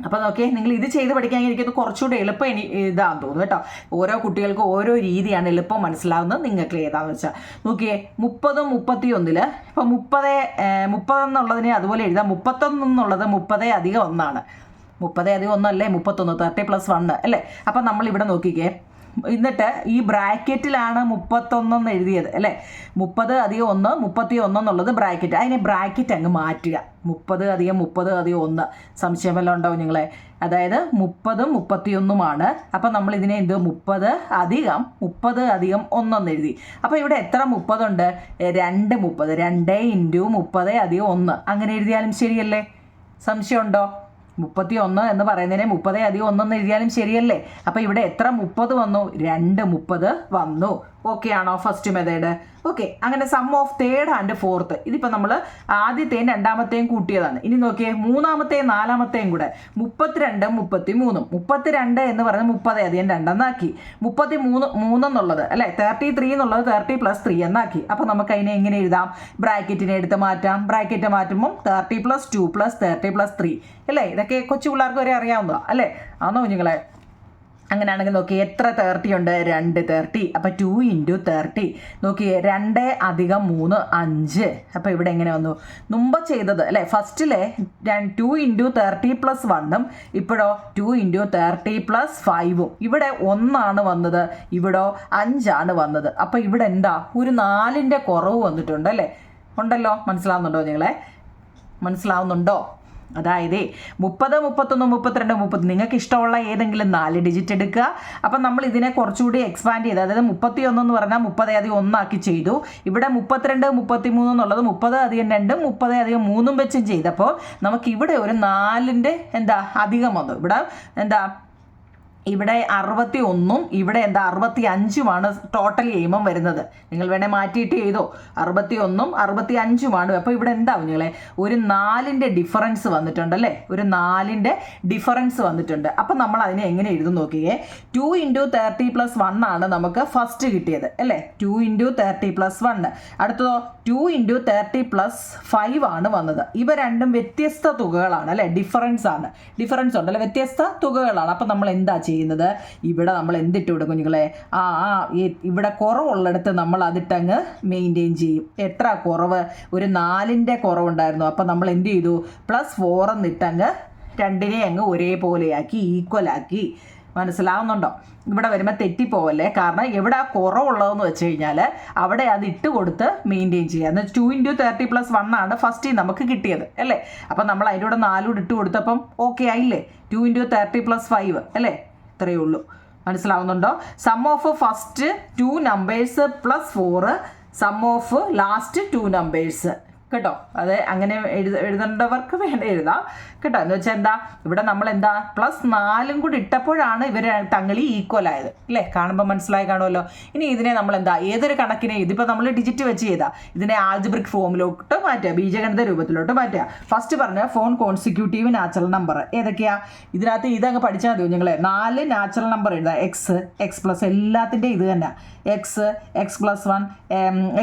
അപ്പോൾ നോക്കിയേ, നിങ്ങൾ ഇത് ചെയ്ത് പഠിക്കാൻ എനിക്കത് കുറച്ചുകൂടെ എളുപ്പം ഇതാണെന്ന് തോന്നുന്നു കേട്ടോ. ഓരോ കുട്ടികൾക്കും ഓരോ രീതിയാണ് എളുപ്പം മനസ്സിലാവുന്നത്. നിങ്ങൾക്ക് ഏതാണെന്ന് വെച്ചാൽ നോക്കിയേ, 30ഉം 31 ഇപ്പോൾ 30 എന്നുള്ളതിനെ അതുപോലെ എഴുതാം. 31 എന്നുള്ളത് 30 + 1 30 + 1 അല്ലേ 31, 30 + 1 അല്ലേ. അപ്പം നമ്മളിവിടെ നോക്കിക്കേ, എന്നിട്ട് ഈ ബ്രാക്കറ്റിലാണ് 31 എഴുതിയത് അല്ലേ. 30 + 1 31 എന്നുള്ളത് ബ്രാക്കറ്റ്, അതിനെ ബ്രാക്കറ്റ് അങ്ങ് മാറ്റുക. 30 + 30 + 1 സംശയം വല്ലതും ഉണ്ടാവും നിങ്ങളെ. അതായത് 30ഉം 31മാണ്. അപ്പം നമ്മൾ ഇതിനെ 30 + 1 എഴുതി. അപ്പോൾ ഇവിടെ എത്ര 30 ഉണ്ട്? 2 30, 2 × 30 + 1 അങ്ങനെ എഴുതിയാലും ശരിയല്ലേ? സംശയമുണ്ടോ? 31 എന്ന് പറയുന്നതിനെ 30 + 1 എന്ന് എഴുതിയാലും ശരിയല്ലേ? അപ്പോൾ ഇവിടെ എത്ര 30 വന്നു? 2 30 വന്നു. ഓക്കെ ആണോ ഫസ്റ്റ് മെത്തേഡ്? ഓക്കെ. അങ്ങനെ sum of third and fourth, ഇതിപ്പോൾ നമ്മൾ ആദ്യത്തെയും രണ്ടാമത്തെയും കൂട്ടിയതാണ്. ഇനി നോക്കിയേ, മൂന്നാമത്തെയും നാലാമത്തെയും കൂടെ 32 33. 32 എന്ന് പറയുന്നത് 30 + 2 എന്നാക്കി. 33 എന്നുള്ളത് അല്ലേ 33 എന്നുള്ളത് 30 + 3 എന്നാക്കി. അപ്പോൾ നമുക്ക് അതിനെ എങ്ങനെ എഴുതാം? ബ്രാക്കറ്റിനെ എടുത്ത് മാറ്റാം. ബ്രാക്കറ്റ് മാറ്റുമ്പം 30 + 2 + 30 + 3 അല്ലേ. ഇതൊക്കെ കൊച്ചു പിള്ളേർക്ക് വരെ അറിയാവുന്നതാണ് അല്ലേ. ആണോ കുഞ്ഞുങ്ങളെ? അങ്ങനെയാണെങ്കിൽ നോക്കി, എത്ര 30 ഉണ്ട്? 2 30. അപ്പോൾ 2 × 30 നോക്കിയേ, 2 + 3 5. അപ്പോൾ ഇവിടെ എങ്ങനെ വന്നു? മുമ്പ് ചെയ്തത് അല്ലേ, ഫസ്റ്റിലെ 2 × 30 + 1ഉം ഇപ്പോഴോ 2 × 30 + 5ഉം. ഇവിടെ 1 വന്നത്, ഇവിടെ 5 വന്നത്. അപ്പോൾ ഇവിടെ എന്താ, ഒരു 4ന്റെ കുറവ് വന്നിട്ടുണ്ട് അല്ലേ. ഉണ്ടല്ലോ. മനസ്സിലാവുന്നുണ്ടോ നിങ്ങളെ? മനസ്സിലാവുന്നുണ്ടോ? അതായത് 30 31 32 30 നിങ്ങൾക്ക് ഇഷ്ടമുള്ള ഏതെങ്കിലും 4 ഡിജിറ്റ് എടുക്കുക. അപ്പം നമ്മൾ ഇതിനെ കുറച്ചുകൂടി എക്സ്പാൻഡ് ചെയ്ത്, അതായത് 31 എന്ന് പറഞ്ഞാൽ 30 + 1 ആക്കി ചെയ്തു. ഇവിടെ 32 33 എന്നുള്ളത് 30 + 2 30 + 3 വെച്ചും ചെയ്തപ്പോൾ നമുക്ക് ഇവിടെ ഒരു 4ന്റെ അധികം വന്നു. ഇവിടെ 61ഉം ഇവിടെ 65ഉമാണ് ടോട്ടൽ എയിമം വരുന്നത്. നിങ്ങൾ വേണേൽ മാറ്റിയിട്ട് ചെയ്തോ. 61ഉം 65ഉമാണ്. അപ്പോൾ ഇവിടെ എന്താവും നിങ്ങളെ, ഒരു 4ന്റെ ഡിഫറൻസ് വന്നിട്ടുണ്ടല്ലേ. ഒരു 4ന്റെ ഡിഫറൻസ് വന്നിട്ടുണ്ട്. അപ്പം നമ്മൾ അതിനെ എങ്ങനെ എഴുതും നോക്കിയേ. 2 × 30 + 1 ആണ് നമുക്ക് ഫസ്റ്റ് കിട്ടിയത് അല്ലേ. 2 × 30 + 1. അടുത്തതോ 2 × 30 + 5 ആണ് വന്നത്. ഇവ രണ്ടും വ്യത്യസ്ത തുകകളാണ് അല്ലേ. ഡിഫറൻസ് ഉണ്ടല്ലോ, വ്യത്യസ്ത തുകകളാണ്. അപ്പം നമ്മൾ എന്താ ചെയ്യുക? ചെയ്യുന്നത്, ഇവിടെ നമ്മൾ എന്തിട്ട് കൊടുക്കും കുഞ്ഞുങ്ങളെ? ഇവിടെ കുറവുള്ളിടത്ത് നമ്മൾ അതിട്ടങ്ങ് മെയിൻറ്റെയിൻ ചെയ്യും. എത്ര കുറവ്? ഒരു 4ൻ്റെ കുറവുണ്ടായിരുന്നു. അപ്പം നമ്മൾ എന്ത് ചെയ്തു? +4 എന്നിട്ടങ്ങ് രണ്ടിനെ അങ്ങ് ഒരേപോലെയാക്കി, ഈക്വലാക്കി. മനസ്സിലാവുന്നുണ്ടോ? ഇവിടെ വരുമ്പോൾ തെറ്റിപ്പോവല്ലേ. കാരണം എവിടെ കുറവുള്ളതെന്ന് വെച്ച് കഴിഞ്ഞാൽ അവിടെ അത് ഇട്ട് കൊടുത്ത് മെയിൻറ്റെയിൻ ചെയ്യുക. എന്നാൽ 2 × 30 + 1 ആണ് ഫസ്റ്റ് നമുക്ക് കിട്ടിയത് അല്ലേ. അപ്പം നമ്മൾ അതിൻ്റെ കൂടെ 4 കൂടെ ഇട്ട് കൊടുത്തപ്പം ഓക്കെ ആയില്ലേ? 2 × 30 + 5 അല്ലേ? ഇത്രയേ ഉള്ളൂ. മനസ്സിലാവുന്നുണ്ടോ? Sum of first 2 numbers +4 sum of last 2 numbers കേട്ടോ. അത് അങ്ങനെ എഴുതേണ്ടവർക്ക് വേണ്ട എഴുതാം കേട്ടോ. എന്ന് വെച്ചാൽ എന്താ, ഇവിടെ നമ്മൾ എന്താ +4 കൂടി ഇട്ടപ്പോഴാണ് ഇവർ തങ്ങളി ഈക്വൽ ആയത് അല്ലേ. കാണുമ്പോൾ മനസ്സിലായി കാണുമല്ലോ. ഇനി ഇതിനെ നമ്മൾ എന്താ, ഏതൊരു കണക്കിനെ ഇതിപ്പോൾ നമ്മൾ ഡിജിറ്റ് വെച്ച് ചെയ്താൽ ഇതിനെ ആൾജിബ്രിക് ഫോമിലോട്ട് മാറ്റുക, ബീജഗണിത രൂപത്തിലോട്ട് മാറ്റുക. ഫസ്റ്റ് പറഞ്ഞ ഫോൺ കോൺസിക്യൂട്ടീവ് നാച്ചുറൽ നമ്പർ ഏതൊക്കെയാ? ഇതിനകത്ത് ഇതങ്ങ് പഠിച്ചാൽ മതിയോ നിങ്ങളെ? 4 നാച്ചുറൽ നമ്പർ എഴുതാം. x എല്ലാത്തിൻ്റെയും ഇത് തന്നെ. x +1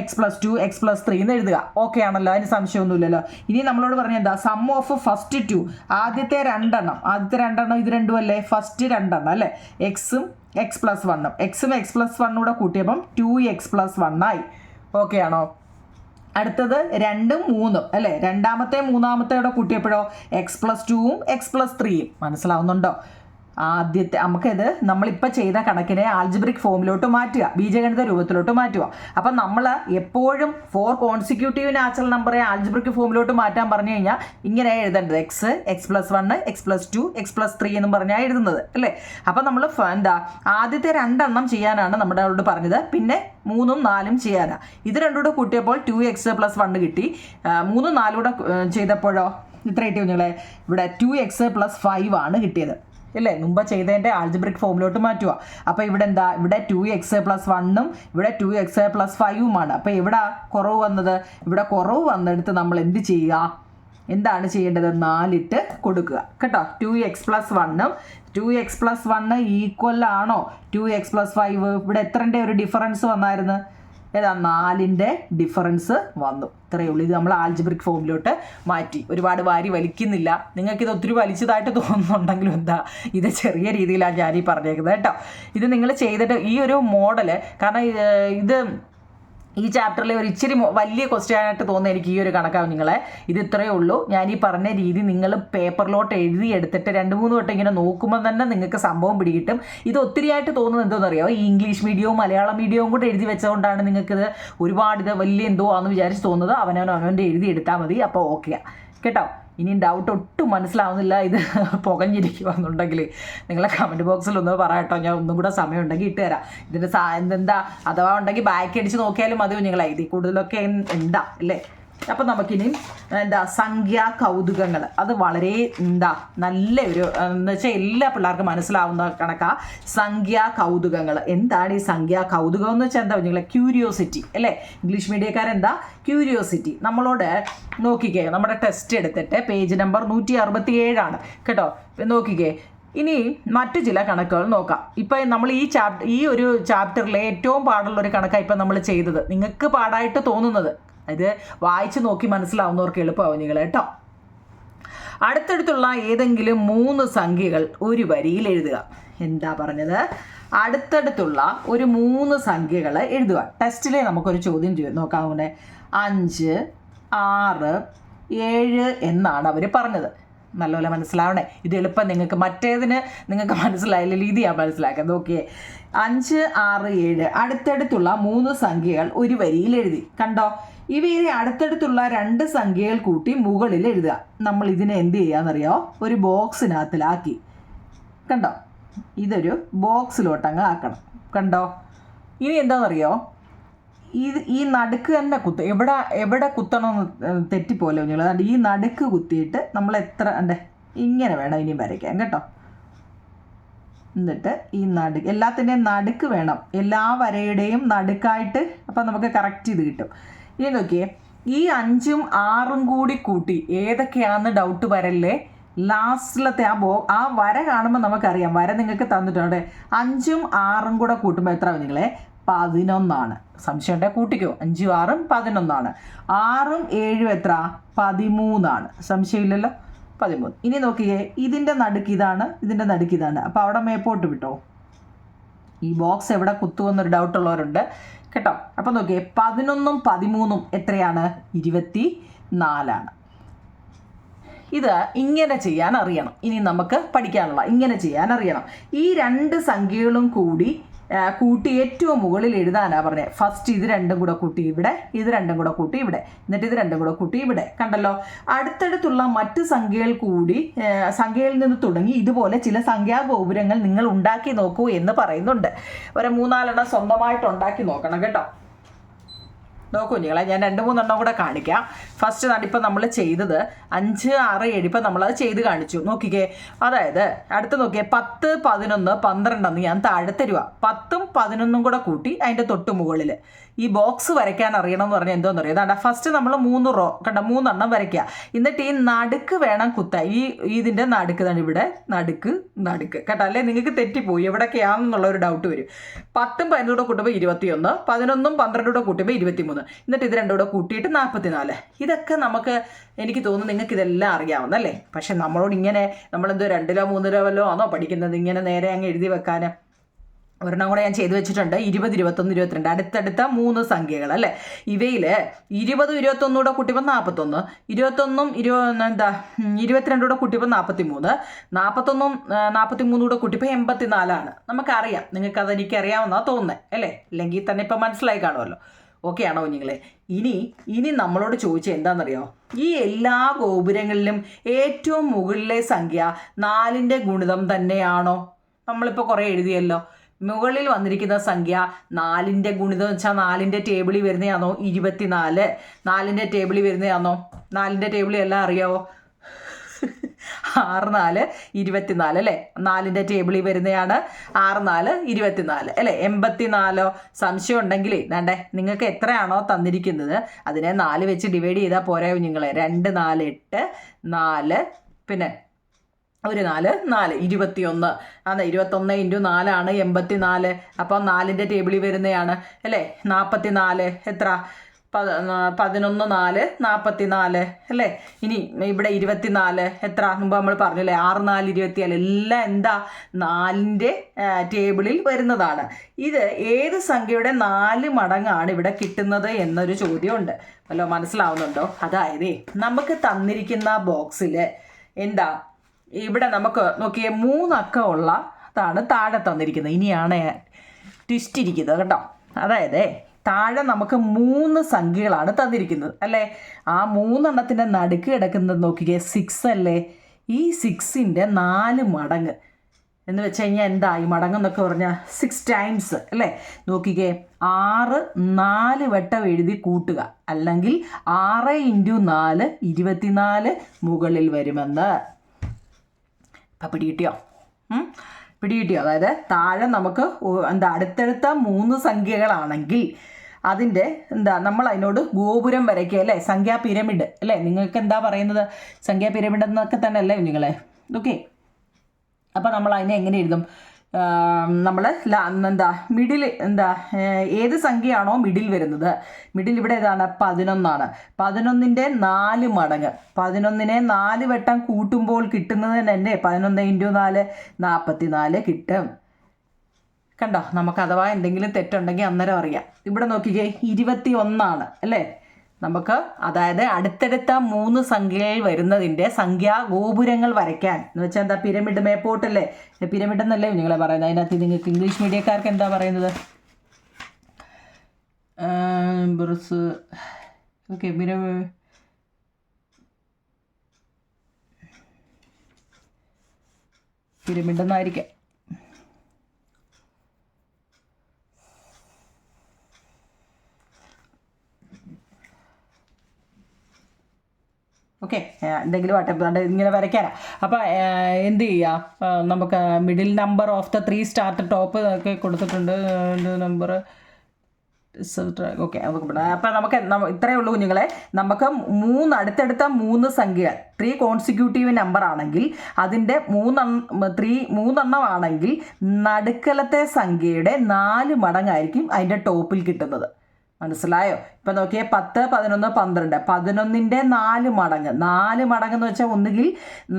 x +2 x +3 എന്ന് എഴുതുക. ഓക്കെ ആണല്ലോ, അതിന് സംശയമൊന്നുമില്ലല്ലോ. ഇനി നമ്മളോട് പറഞ്ഞ എന്താ, സം ഓഫ് ഫസ്റ്റ് 2 ആദ്യത്തെ രണ്ടെണ്ണം ഇത് രണ്ടും അല്ലേ, ഫസ്റ്റ് രണ്ടെണ്ണം അല്ലേ, എക്സും x +1 എക്സും x +1 കൂടെ കൂട്ടിയപ്പം 2x +1 ആയി. ഓക്കെ ആണോ? അടുത്തത് 2ഉം 3ഉം അല്ലേ, രണ്ടാമത്തെ മൂന്നാമത്തെ കൂടെ കൂട്ടിയപ്പോഴോ x +2ഉം x +3ഉം. മനസ്സിലാവുന്നുണ്ടോ? ആദ്യത്തെ നമുക്കിത് നമ്മളിപ്പോൾ ചെയ്ത കണക്കിനെ ആൾജിബ്രിക് ഫോമിലോട്ട് മാറ്റുക, ബീജഗണിത രൂപത്തിലോട്ട് മാറ്റുക. അപ്പം നമ്മൾ എപ്പോഴും 4 കോൺസിക്യൂട്ടീവ് നാച്ചുറൽ നമ്പറെ ആൾജിബ്രിക് ഫോമിലോട്ട് മാറ്റാൻ പറഞ്ഞു കഴിഞ്ഞാൽ ഇങ്ങനെ എഴുതേണ്ടത് x +1 x +2 x +3 എന്നും പറഞ്ഞാൽ എഴുതുന്നത് അല്ലേ. അപ്പം നമ്മൾ എന്താ ആദ്യത്തെ 2 എണ്ണം ചെയ്യാനാണ് നമ്മുടെ അവരോട് പറഞ്ഞത്, പിന്നെ 3ഉം 4ഉം ചെയ്യാനാണ്. ഇത് രണ്ടും കൂടെ കൂട്ടിയപ്പോൾ 2x +1 കിട്ടി. 3ഉം 4ഉം കൂടെ ചെയ്തപ്പോഴോ ഇത്ര കിട്ടി കുഞ്ഞുങ്ങളെ? ഇവിടെ 2x +5 ആണ് കിട്ടിയത് അല്ലേ. മുമ്പ് ചെയ്തതിൻ്റെ ആൾജിബ്രിക് ഫോമിലോട്ട് മാറ്റുക. അപ്പോൾ ഇവിടെ എന്താ, ഇവിടെ 2x +1ഉം ഇവിടെ 2x +5ഉമാണ്. അപ്പോൾ ഇവിടെ കുറവ് വന്നത്, ഇവിടെ കുറവ് വന്നെടുത്ത് നമ്മൾ എന്ത് ചെയ്യുക? എന്താണ് ചെയ്യേണ്ടത്? 4 ഇട്ട് കൊടുക്കുക കേട്ടോ. 2x +1ഉം 2x +1 ഈക്വൽ ആണോ 2x +5? ഇവിടെ എത്രൻ്റെ ഒരു ഡിഫറൻസ് വന്നായിരുന്നു? ഏതാ? 4ൻ്റെ ഡിഫറൻസ് വന്നു. ഇത്രയേ ഉള്ളൂ. ഇത് നമ്മൾ ആൾജിബ്രിക് ഫോമിലോട്ട് മാറ്റി. ഒരുപാട് വാരി വലിക്കുന്നില്ല. നിങ്ങൾക്കിത് ഒത്തിരി വലിച്ചതായിട്ട് തോന്നുന്നുണ്ടെങ്കിലും എന്താ, ഇത് ചെറിയ രീതിയിലാണ് ഞാനീ പറഞ്ഞേക്കുന്നത് കേട്ടോ. ഇത് നിങ്ങൾ ചെയ്തിട്ട് ഈ ഒരു മോഡൽ, കാരണം ഇത് ഈ ചാപ്റ്ററിലെ ഒരു ഇച്ചിരി വലിയ ക്വസ്റ്റ്യൻ ആയിട്ട് തോന്നുന്നത് എനിക്ക് ഈ ഒരു കണക്കാവും നിങ്ങളെ. ഇത് ഇത്രയേ ഉള്ളൂ. ഞാൻ ഈ പറഞ്ഞ രീതി നിങ്ങൾ പേപ്പറിലോട്ട് എഴുതി എടുത്തിട്ട് 2-3 വട്ടം ഇങ്ങനെ നോക്കുമ്പോൾ തന്നെ നിങ്ങൾക്ക് സംഭവം പിടികിട്ടും. ഇത് ഒത്തിരിയായിട്ട് തോന്നുന്നത് എന്തോന്നറിയോ, ഈ ഇംഗ്ലീഷ് മീഡിയവും മലയാളം മീഡിയവും കൂടെ എഴുതി വെച്ചുകൊണ്ടാണ് നിങ്ങൾക്കിത് ഒരുപാട് ഇത് വലിയ എന്തോ ആണെന്ന് വിചാരിച്ച് തോന്നുന്നത്. അവനവൻ്റെ എഴുതി എടുത്താൽ മതി. അപ്പോൾ ഓക്കെ കേട്ടോ. ഇനിയും ഡൗട്ട് ഒട്ടും മനസ്സിലാവുന്നില്ല, ഇത് പുകഞ്ഞിരിക്കുവാന്നുണ്ടെങ്കിൽ നിങ്ങളെ കമൻറ്റ് ബോക്സിൽ ഒന്ന് പറയട്ടോ. ഞാൻ ഒന്നും കൂടെ സമയം ഉണ്ടെങ്കിൽ ഇട്ട് തരാം. ഇതിൻ്റെ എന്താ അഥവാ ഉണ്ടെങ്കിൽ ബാക്ക് അടിച്ച് നോക്കിയാലും മതി നിങ്ങളെ. ഇതിൽ കൂടുതലൊക്കെ ഉണ്ടാ അല്ലേ. അപ്പം നമുക്കിനി എന്താ സംഖ്യാ കൗതുകങ്ങൾ, അത് വളരെ നല്ല ഒരു എന്ന് വെച്ചാൽ എല്ലാ പിള്ളേർക്കും മനസ്സിലാവുന്ന കണക്കാ സംഖ്യാ കൗതുകങ്ങൾ. എന്താണ് ഈ സംഖ്യാ കൗതുകം എന്ന് വെച്ചാൽ എന്താ നിങ്ങളെ? ക്യൂരിയോസിറ്റി അല്ലേ. ഇംഗ്ലീഷ് മീഡിയക്കാരെന്താ? ക്യൂരിയോസിറ്റി. നമ്മളോട് നോക്കിക്കേ, നമ്മുടെ ടെസ്റ്റ് എടുത്തിട്ട് പേജ് നമ്പർ 167 കേട്ടോ. നോക്കിക്കേ. ഇനി മറ്റു ചില കണക്കുകൾ നോക്കാം. ഇപ്പം നമ്മൾ ഈ ഒരു ചാപ്റ്ററിലെ ഏറ്റവും പാടുള്ളൊരു കണക്കാണ് ഇപ്പം നമ്മൾ ചെയ്തത്. നിങ്ങൾക്ക് പാടായിട്ട് തോന്നുന്നത് ഇത് വായിച്ച് നോക്കി മനസ്സിലാവുന്നവർക്ക് എളുപ്പമാവും നിങ്ങൾ കേട്ടോ. അടുത്തടുത്തുള്ള ഏതെങ്കിലും 3 സംഖ്യകൾ ഒരു വരിയിൽ എഴുതുക. എന്താ പറഞ്ഞത്? അടുത്തടുത്തുള്ള ഒരു 3 സംഖ്യകൾ എഴുതുക. ടെസ്റ്റിലെ നമുക്കൊരു ചോദ്യം നോക്കാവുന്നേ. 5, 6, 7 എന്നാണ് അവർ പറഞ്ഞത്. നല്ലപോലെ മനസ്സിലാവണേ. ഇത് എളുപ്പം നിങ്ങൾക്ക് മറ്റേതിന് നിങ്ങൾക്ക് മനസ്സിലായില്ലെങ്കിൽ ഇത് ഞാൻ മനസ്സിലാക്കാം. നോക്കിയേ, 5, 6, 7 അടുത്തടുത്തുള്ള 3 സംഖ്യകൾ ഒരു വരിയിൽ എഴുതി. കണ്ടോ? ഇവയെ അടുത്തടുത്തുള്ള 2 സംഖ്യകൾ കൂട്ടി മുകളിൽ എഴുതുക. നമ്മൾ ഇതിനെ എന്ത് ചെയ്യാന്നറിയോ? ഒരു ബോക്സിനകത്തിലാക്കി. കണ്ടോ? ഇതൊരു ബോക്സിലോട്ടങ്ങ് ആക്കണം. കണ്ടോ? ഇനി എന്താണെന്നറിയോ? ഈ നടുക്ക് തന്നെ എവിടെ കുത്തണമെന്ന് തെറ്റിപ്പോലെ നിങ്ങൾ. ഈ നടുക്ക് കുത്തിയിട്ട് നമ്മൾ എത്ര ഇങ്ങനെ വേണം ഇനിയും വരയ്ക്കാൻ കേട്ടോ. എന്നിട്ട് ഈ എല്ലാത്തിൻ്റെയും നടുക്ക് വേണം, എല്ലാ വരയുടെയും നടുക്കായിട്ട്. അപ്പം നമുക്ക് കറക്റ്റ് ഇത് കിട്ടും. ഇനി നോക്കിയേ, ഈ 5ഉം 6ഉം കൂടി കൂട്ടി ഏതൊക്കെയാണെന്ന് ഡൗട്ട് വരല്ലേ. ലാസ്റ്റിലത്തെ ആ വര കാണുമ്പോൾ നമുക്കറിയാം. വര നിങ്ങൾക്ക് തന്നിട്ടുണ്ട്. 5ഉം 6ഉം കൂടെ കൂട്ടുമ്പോൾ എത്ര നിങ്ങളെ? 11. സംശയം ഉണ്ടെങ്കിൽ കൂട്ടിക്കോ. 5ഉം 6ഉം 11. 6ഉം 7ഉം എത്ര? 13. സംശയമില്ലല്ലോ. 13. ഇനി നോക്കിയേ, ഇതിൻ്റെ നടുക്ക് ഇതാണ്, ഇതിൻ്റെ നടുക്ക് ഇതാണ്. അപ്പോൾ അവിടെ മേപ്പോട്ട് വിട്ടോ. ഈ ബോക്സ് എവിടെ കുത്തുമെന്നൊരു ഡൗട്ടുള്ളവരുണ്ട് കേട്ടോ. അപ്പോൾ നോക്കിയേ, 11ഉം 13ഉം എത്രയാണ്? 24. ഇത് ഇങ്ങനെ ചെയ്യാൻ അറിയണം. ഇനി നമുക്ക് പഠിക്കാനുള്ള ഇങ്ങനെ ചെയ്യാൻ അറിയണം. ഈ രണ്ട് സംഖ്യകളും കൂട്ടി ഏറ്റവും മുകളിൽ എഴുതാനാണ് പറഞ്ഞത്. ഫസ്റ്റ് ഇത് രണ്ടും കൂടെ കൂട്ടി ഇവിടെ, ഇത് രണ്ടും കൂടെ കൂട്ടി ഇവിടെ, എന്നിട്ട് ഇത് രണ്ടും കൂടെ കൂട്ടി ഇവിടെ. കണ്ടല്ലോ. അടുത്തടുത്തുള്ള മറ്റ് സംഖ്യയിൽ നിന്ന് തുടങ്ങി ഇതുപോലെ ചില സംഖ്യാഗോപുരങ്ങൾ നിങ്ങൾ ഉണ്ടാക്കി നോക്കൂ എന്ന് പറയുന്നുണ്ട്. ഒരു 3-4 സ്വന്തമായിട്ട് ഉണ്ടാക്കി നോക്കണം കേട്ടോ. നോക്കൂ നിങ്ങളെ, ഞാൻ 2-3 കൂടെ കാണിക്കാം. ഫസ്റ്റ് ഇപ്പം നമ്മൾ ചെയ്തത് 5, 6, 7. ഇപ്പം നമ്മളത് ചെയ്ത് കാണിച്ചു. നോക്കിക്കേ, അതായത് അടുത്ത് നോക്കിയേ, 10, 11, 12 ഞാൻ താഴെ തരുക. 10ഉം 11ഉം കൂടെ കൂട്ടി അതിൻ്റെ തൊട്ട് മുകളിൽ ഈ ബോക്സ് വരയ്ക്കാൻ അറിയണം എന്ന് പറഞ്ഞാൽ എന്തോന്ന് അറിയാം. അതാണ്ട് ഫസ്റ്റ് നമ്മൾ 3 റോ കണ്ട 3 വരയ്ക്കുക. എന്നിട്ട് ഈ നടുക്ക് വേണം കുത്താൻ. ഇതിൻ്റെ നടുക്ക് തന്നെ ഇവിടെ നടുക്ക് കേട്ടോ. അല്ലേ നിങ്ങൾക്ക് തെറ്റിപ്പോയി എവിടെയൊക്കെയാണെന്നുള്ള ഒരു ഡൗട്ട് വരും. 10ഉം 11ഉം കൂടെ കൂട്ടുമ്പോൾ 21, 11ഉം 12ഉം കൂടെ കൂട്ടുമ്പോൾ 23, എന്നിട്ട് ഇത് രണ്ടും കൂടെ കൂട്ടിയിട്ട് 44. ഇതൊക്കെ എനിക്ക് തോന്നുന്നു നിങ്ങൾക്ക് ഇതെല്ലാം അറിയാവുന്നല്ലേ. പക്ഷെ നമ്മളോട് ഇങ്ങനെ നമ്മളെന്തോ 2ലോ 3ലോ വല്ലോ ആണോ പഠിക്കുന്നത്, ഇങ്ങനെ നേരെ അങ്ങ് എഴുതി വെക്കാൻ. ഒരെണ്ണം കൂടെ ഞാൻ ചെയ്തു വെച്ചിട്ടുണ്ട്. 20, 21, 22 അടുത്തടുത്ത 3 സംഖ്യകൾ അല്ലേ. ഇവയിൽ 20, 21 കൂടെ കൂട്ടിയപ്പോൾ 41, 21ഉം 22 കൂടെ കൂട്ടിയപ്പോൾ 43, 41ഉം 43 കൂടെ കൂട്ടിയപ്പോൾ 84. നമുക്കറിയാം, നിങ്ങൾക്കത് എനിക്കറിയാമെന്നാണ് തോന്നുന്നത് അല്ലേ. അല്ലെങ്കിൽ തന്നെ ഇപ്പം മനസ്സിലായി കാണുമല്ലോ. ഓക്കെ ആണോ കുഞ്ഞുങ്ങളെ? ഇനി നമ്മളോട് ചോദിച്ചാൽ എന്താണെന്നറിയോ, ഈ എല്ലാ ഗോപുരങ്ങളിലും ഏറ്റവും മുകളിലെ സംഖ്യ 4ൻ്റെ ഗുണിതം തന്നെയാണോ? നമ്മളിപ്പോൾ കുറേ എഴുതിയല്ലോ. മുകളിൽ വന്നിരിക്കുന്ന സംഖ്യ 4ൻ്റെ ഗുണിതം എന്ന് വെച്ചാൽ 4ൻ്റെ ടേബിളിൽ വരുന്നതാണോ? 24. 4ൻ്റെ ടേബിളിൽ വരുന്നതാണോ? 4ൻ്റെ ടേബിളിൽ എല്ലാം അറിയാവോ? 6, 4, 24 അല്ലേ. 4ൻ്റെ ടേബിളിൽ വരുന്നതാണ് 6, 4, 24 അല്ലേ. 84. സംശയം ഉണ്ടെങ്കിൽ വേണ്ടേ, നിങ്ങൾക്ക് എത്രയാണോ തന്നിരിക്കുന്നത് അതിനെ 4 വെച്ച് ഡിവൈഡ് ചെയ്താൽ പോരായോ കുഞ്ഞുങ്ങളെ? 2, 4, 8, 4 പിന്നെ ഒരു 4, 21. 21 × 4 ആണ് 84. അപ്പം 4ൻ്റെ ടേബിളിൽ വരുന്നതാണ് അല്ലേ. 44 എത്ര? 11, 4, 44 അല്ലേ. ഇനി ഇവിടെ 24 എത്ര? മുമ്പ് നമ്മൾ പറഞ്ഞല്ലേ, 6, 4, 24 എല്ലാം എന്താ? 4ൻ്റെ ടേബിളിൽ വരുന്നതാണ്. ഇത് ഏത് സംഖ്യയുടെ 4 മടങ്ങാണ് ഇവിടെ കിട്ടുന്നത് എന്നൊരു ചോദ്യമുണ്ട്. വല്ലോ മനസ്സിലാവുന്നുണ്ടോ? അതായത് നമുക്ക് തന്നിരിക്കുന്ന ബോക്സിൽ എന്താ, ഇവിടെ നമുക്ക് നോക്കിയേ 3 അക്കമുള്ളതാണ് താഴെ തന്നിരിക്കുന്നത്. ഇനിയാണ് ട്വിസ്റ്റ് ഇരിക്കുന്നത് കേട്ടോ. അതായത് താഴെ നമുക്ക് 3 സംഖ്യകളാണ് തന്നിരിക്കുന്നത് അല്ലേ. ആ 3 നടുക്ക് കിടക്കുന്നത് നോക്കിക്കേ 6 അല്ലേ. ഈ 6ൻ്റെ 4 മടങ്ങ് എന്ന് വെച്ച് കഴിഞ്ഞാൽ എന്താ ഈ മടങ്ങെന്നൊക്കെ പറഞ്ഞാൽ 6 ടൈംസ് അല്ലേ. നോക്കിക്കേ, 6 4 വട്ടം എഴുതി കൂട്ടുക, അല്ലെങ്കിൽ 6 × 4 24 മുകളിൽ വരുമെന്ന്. ഇപ്പം പിടികിട്ടിയോ? അതായത് താഴെ നമുക്ക് അടുത്തടുത്ത 3 സംഖ്യകളാണെങ്കിൽ അതിൻ്റെ നമ്മൾ അതിനോട് ഗോപുരം വരയ്ക്കുക അല്ലേ. സംഖ്യാ പിരമിഡ് അല്ലേ. നിങ്ങൾക്ക് എന്താ പറയുന്നത്? സംഖ്യാ പിരമിഡ് എന്നൊക്കെ തന്നെ അല്ലേ കുഞ്ഞുങ്ങളെ. ഓക്കെ. അപ്പോൾ നമ്മൾ അതിനെ എങ്ങനെ എഴുതും? നമ്മൾ മിഡിൽ ഏത് സംഖ്യയാണോ മിഡിൽ വരുന്നത്, മിഡിൽ ഇവിടെ ഏതാണ്? 11 11ൻ്റെ 4 മടങ്ങ്. 11നെ 4 വട്ടം കൂട്ടുമ്പോൾ കിട്ടുന്നത് തന്നെ 11 × 4 44 കിട്ടും. കണ്ടോ? നമുക്ക് അഥവാ എന്തെങ്കിലും തെറ്റുണ്ടെങ്കിൽ അന്നേരം അറിയാം. ഇവിടെ നോക്കിക്കേ 21 അല്ലേ. നമുക്ക് അതായത് അടുത്തടുത്ത 3 സംഖ്യയിൽ വരുന്നതിൻ്റെ സംഖ്യാ ഗോപുരങ്ങൾ വരയ്ക്കാൻ എന്ന് വെച്ചാൽ എന്താ? പിരമിഡ് മേപ്പോട്ടല്ലേ. പിരമിഡ് എന്നല്ലേ നിങ്ങളെ പറയുന്നത്. അതിനകത്ത് നിങ്ങൾക്ക് ഇംഗ്ലീഷ് മീഡിയക്കാർക്ക് എന്താ പറയുന്നത്? Okay, pyramid എന്നായിരിക്കാം. ഓക്കെ, എന്തെങ്കിലും ആട്ടെ, ഇങ്ങനെ വരയ്ക്കാനാ. അപ്പോൾ എന്ത് ചെയ്യാം, നമുക്ക് middle number of the 3 start top ഒക്കെ കൊടുത്തിട്ടുണ്ട്. Number okay. അപ്പം നമുക്ക് ഇത്രയേ ഉള്ളൂ കുഞ്ഞുങ്ങളെ. നമുക്ക് അടുത്തടുത്ത 3 സംഖ്യ 3 കോൺസിക്യൂട്ടീവ് നമ്പർ ആണെങ്കിൽ അതിൻ്റെ 3 ആണെങ്കിൽ നടുക്കലത്തെ സംഖ്യയുടെ 4 മടങ്ങായിരിക്കും അതിൻ്റെ ടോപ്പിൽ കിട്ടുന്നത്. മനസ്സിലായോ? ഇപ്പം നോക്കിയേ 10, 11, 12. 11ൻ്റെ 4 മടങ്ങ്. 4 മടങ്ങ് എന്ന് വെച്ചാൽ ഒന്നുകിൽ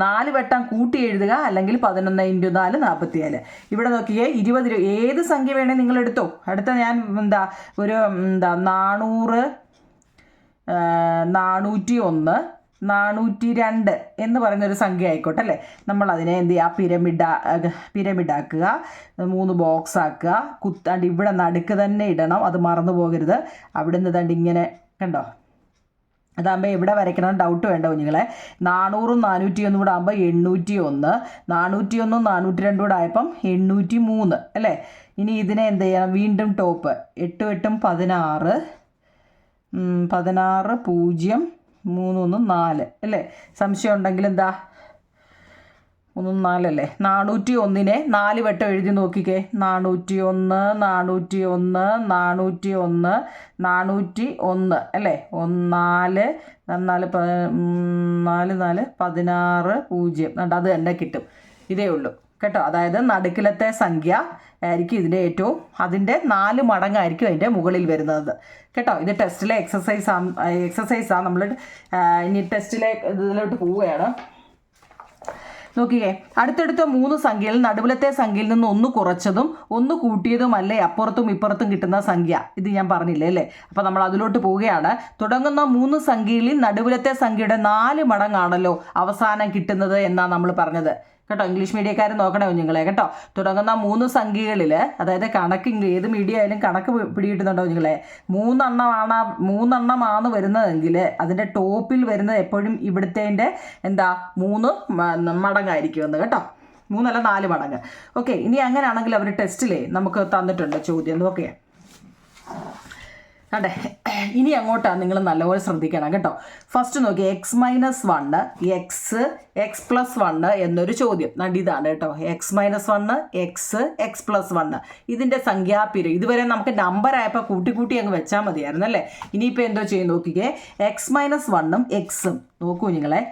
4 വട്ടം കൂട്ടി എഴുതുക, അല്ലെങ്കിൽ 11 × 4 44. ഇവിടെ നോക്കിയേ 20, ഏത് സംഖ്യ വേണേൽ നിങ്ങൾ എടുത്തോ. അടുത്ത ഞാൻ ഒരു 400, 401, 402 എന്ന് പറയുന്നൊരു സംഖ്യ ആയിക്കോട്ടെ അല്ലേ. നമ്മളതിനെ എന്ത് ചെയ്യുക, പിരമിഡാക്കുക, 3 ബോക്സ് ആക്കുക, കുത്താണ്ട് ഇവിടെ നടുക്ക് തന്നെ ഇടണം, അത് മറന്നു പോകരുത്. അവിടെ നിന്ന് തണ്ട് ഇങ്ങനെ കണ്ടോ, അതാകുമ്പോൾ എവിടെ വരയ്ക്കണം ഡൗട്ട് വേണ്ട കുഞ്ഞുങ്ങളെ. 400ഉം 401 കൂടെ ആകുമ്പോൾ 801, 401ഉം 402 കൂടെ ആയപ്പം 803 അല്ലേ. ഇനി ഇതിനെ എന്ത് ചെയ്യണം, വീണ്ടും ടോപ്പ് 8 8 16, 16 0 3 1 4 അല്ലേ. സംശയം ഉണ്ടെങ്കിൽ 3 4 അല്ലേ. 401നെ 4 വട്ടം എഴുതി നോക്കിക്കേ. 401, 401, 401, 401 അല്ലേ. 4 4 4 16 0. അത് തന്നെ കിട്ടും. ഇതേ ഉള്ളൂ കേട്ടോ. അതായത് നടുക്കിലത്തെ സംഖ്യ ആയിരിക്കും ഇതിൻ്റെ അതിൻ്റെ 4 മടങ്ങായിരിക്കും അതിൻ്റെ മുകളിൽ വരുന്നത് കേട്ടോ. ഇത് ടെസ്റ്റിലെ എക്സസൈസാണ്. നമ്മൾ ഇനി ടെസ്റ്റിലെ ഇതിലോട്ട് പോവുകയാണ്. നോക്കിയേ, അടുത്തടുത്ത 3 സംഖ്യയിൽ നടുവിലത്തെ സംഖ്യയിൽ നിന്ന് 1 കുറച്ചതും 1 കൂട്ടിയതും അല്ലേ അപ്പുറത്തും ഇപ്പുറത്തും കിട്ടുന്ന സംഖ്യ. ഇത് ഞാൻ പറഞ്ഞില്ലേ അല്ലേ. അപ്പോൾ നമ്മൾ അതിലോട്ട് പോവുകയാണ്. തുടങ്ങുന്ന 3 സംഖ്യയിൽ നടുവിലത്തെ സംഖ്യയുടെ 4 മടങ്ങാണല്ലോ അവസാനം കിട്ടുന്നത് എന്നാണ് നമ്മൾ പറഞ്ഞത് കേട്ടോ. ഇംഗ്ലീഷ് മീഡിയക്കാർ നോക്കണേ കുഞ്ഞുങ്ങളെ കേട്ടോ. തുടങ്ങുന്ന 3 സംഖ്യകളിൽ, അതായത് കണക്ക് ഏത് മീഡിയ ആയാലും കണക്ക് പിടികിട്ടുന്നുണ്ടോ കുഞ്ഞുങ്ങളെ. 3 എണ്ണമാണ് വരുന്നതെങ്കിൽ അതിൻ്റെ ടോപ്പിൽ വരുന്നത് എപ്പോഴും ഇവിടുത്തെ 3 മടങ്ങായിരിക്കും എന്ന് കേട്ടോ. 3 അല്ല 4 മടങ്ങ്. ഓക്കെ, ഇനി അങ്ങനെയാണെങ്കിൽ അവർ ടെസ്റ്റിലേ നമുക്ക് തന്നിട്ടുണ്ട് ചോദ്യം. നോക്കിയേ, അതെ, ഇനി അങ്ങോട്ടാണ് നിങ്ങൾ നല്ലപോലെ ശ്രദ്ധിക്കണം കേട്ടോ. ഫസ്റ്റ് നോക്കി x-1 x+1 എന്നൊരു ചോദ്യം. ഇതാണ് കേട്ടോ, x-1 x+1. ഇതിൻ്റെ സംഖ്യാപിരി ഇതുവരെ നമുക്ക് നമ്പർ ആയപ്പോൾ കൂട്ടി അങ്ങ് വെച്ചാൽ മതിയായിരുന്നു അല്ലേ. ഇനിയിപ്പോൾ എന്തോ ചെയ്യും നോക്കിക്കേ. x-1ഉം എക്സും നോക്കൂ നിങ്ങളെ,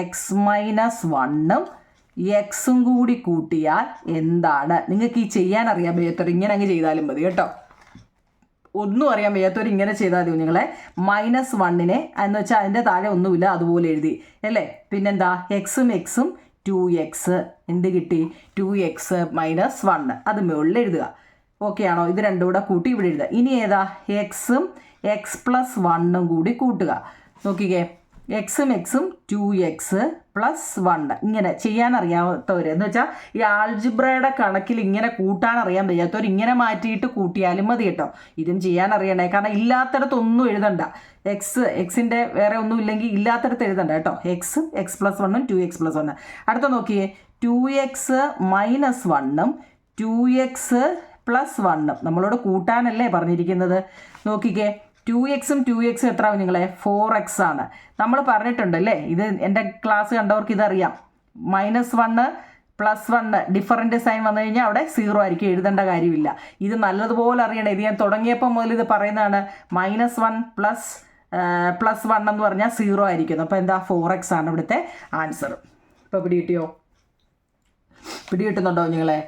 x-1ഉം എക്സും കൂടി കൂട്ടിയാൽ എന്താണ്? നിങ്ങൾക്ക് ഈ ചെയ്യാൻ അറിയാൻ വയ്യാത്തവർ ഇങ്ങനെ അങ്ങ് ചെയ്താലും മതി കേട്ടോ. ഒന്നും അറിയാൻ വയ്യാത്തവർ ഇങ്ങനെ ചെയ്താൽ മതി കുഞ്ഞുങ്ങളെ. -1നെ എന്ന് വെച്ചാൽ അതിൻ്റെ താഴെ ഒന്നുമില്ല, അതുപോലെ എഴുതി അല്ലേ. പിന്നെന്താ, എക്സും 2x. എന്ത് കിട്ടി? 2x - 1. അത് മുകളിൽ എഴുതുക. ഓക്കെ ആണോ? ഇത് രണ്ടും കൂടെ കൂട്ടി ഇവിടെ എഴുതുക. ഇനി ഏതാ, എക്സും x+1ഉം കൂടി കൂട്ടുക. നോക്കിക്കേ, എക്സും 2x + 1. ഇങ്ങനെ ചെയ്യാൻ അറിയാത്തവർ എന്ന് വെച്ചാൽ ഈ ആൾജിബ്രയുടെ കണക്കിൽ ഇങ്ങനെ കൂട്ടാൻ അറിയാൻ വയ്യാത്തവർ ഇങ്ങനെ മാറ്റിയിട്ട് കൂട്ടിയാലും മതി കേട്ടോ. ഇതും ചെയ്യാൻ അറിയണേ, കാരണം ഇല്ലാത്തടത്തൊന്നും എഴുതണ്ട. എക്സിൻ്റെ വേറെ ഒന്നും ഇല്ലെങ്കിൽ ഇല്ലാത്തടത്ത് എഴുതണ്ട കേട്ടോ. എക്സും x+1ഉം 2x + 1. അടുത്ത നോക്കിയേ, 2x - 1ഉം 2x + 1ഉം നമ്മളോട് കൂട്ടാനല്ലേ പറഞ്ഞിരിക്കുന്നത്. നോക്കിക്കേ, 2x ഉം 2x എത്ര നിങ്ങളെ? 4x ആണ്. നമ്മൾ പറഞ്ഞിട്ടുണ്ടല്ലേ, ഇത് എൻ്റെ ക്ലാസ് കണ്ടവർക്ക് ഇതറിയാം. -1 +1 ഡിഫറൻറ്റ് സൈൻ വന്നു കഴിഞ്ഞാൽ അവിടെ 0 ആയിരിക്കും, എഴുതേണ്ട കാര്യമില്ല. ഇത് നല്ലതുപോലെ അറിയണം. ഇത് ഞാൻ തുടങ്ങിയപ്പോൾ മുതൽ ഇത് പറയുന്നതാണ്. -1 +1 എന്ന് പറഞ്ഞാൽ 0 ആയിരിക്കുന്നു. അപ്പോൾ എന്താ, 4x ആണ് ഇവിടുത്തെ ആൻസർ. ഇപ്പോൾ പിടികിട്ടുന്നുണ്ടോ നിങ്ങളെ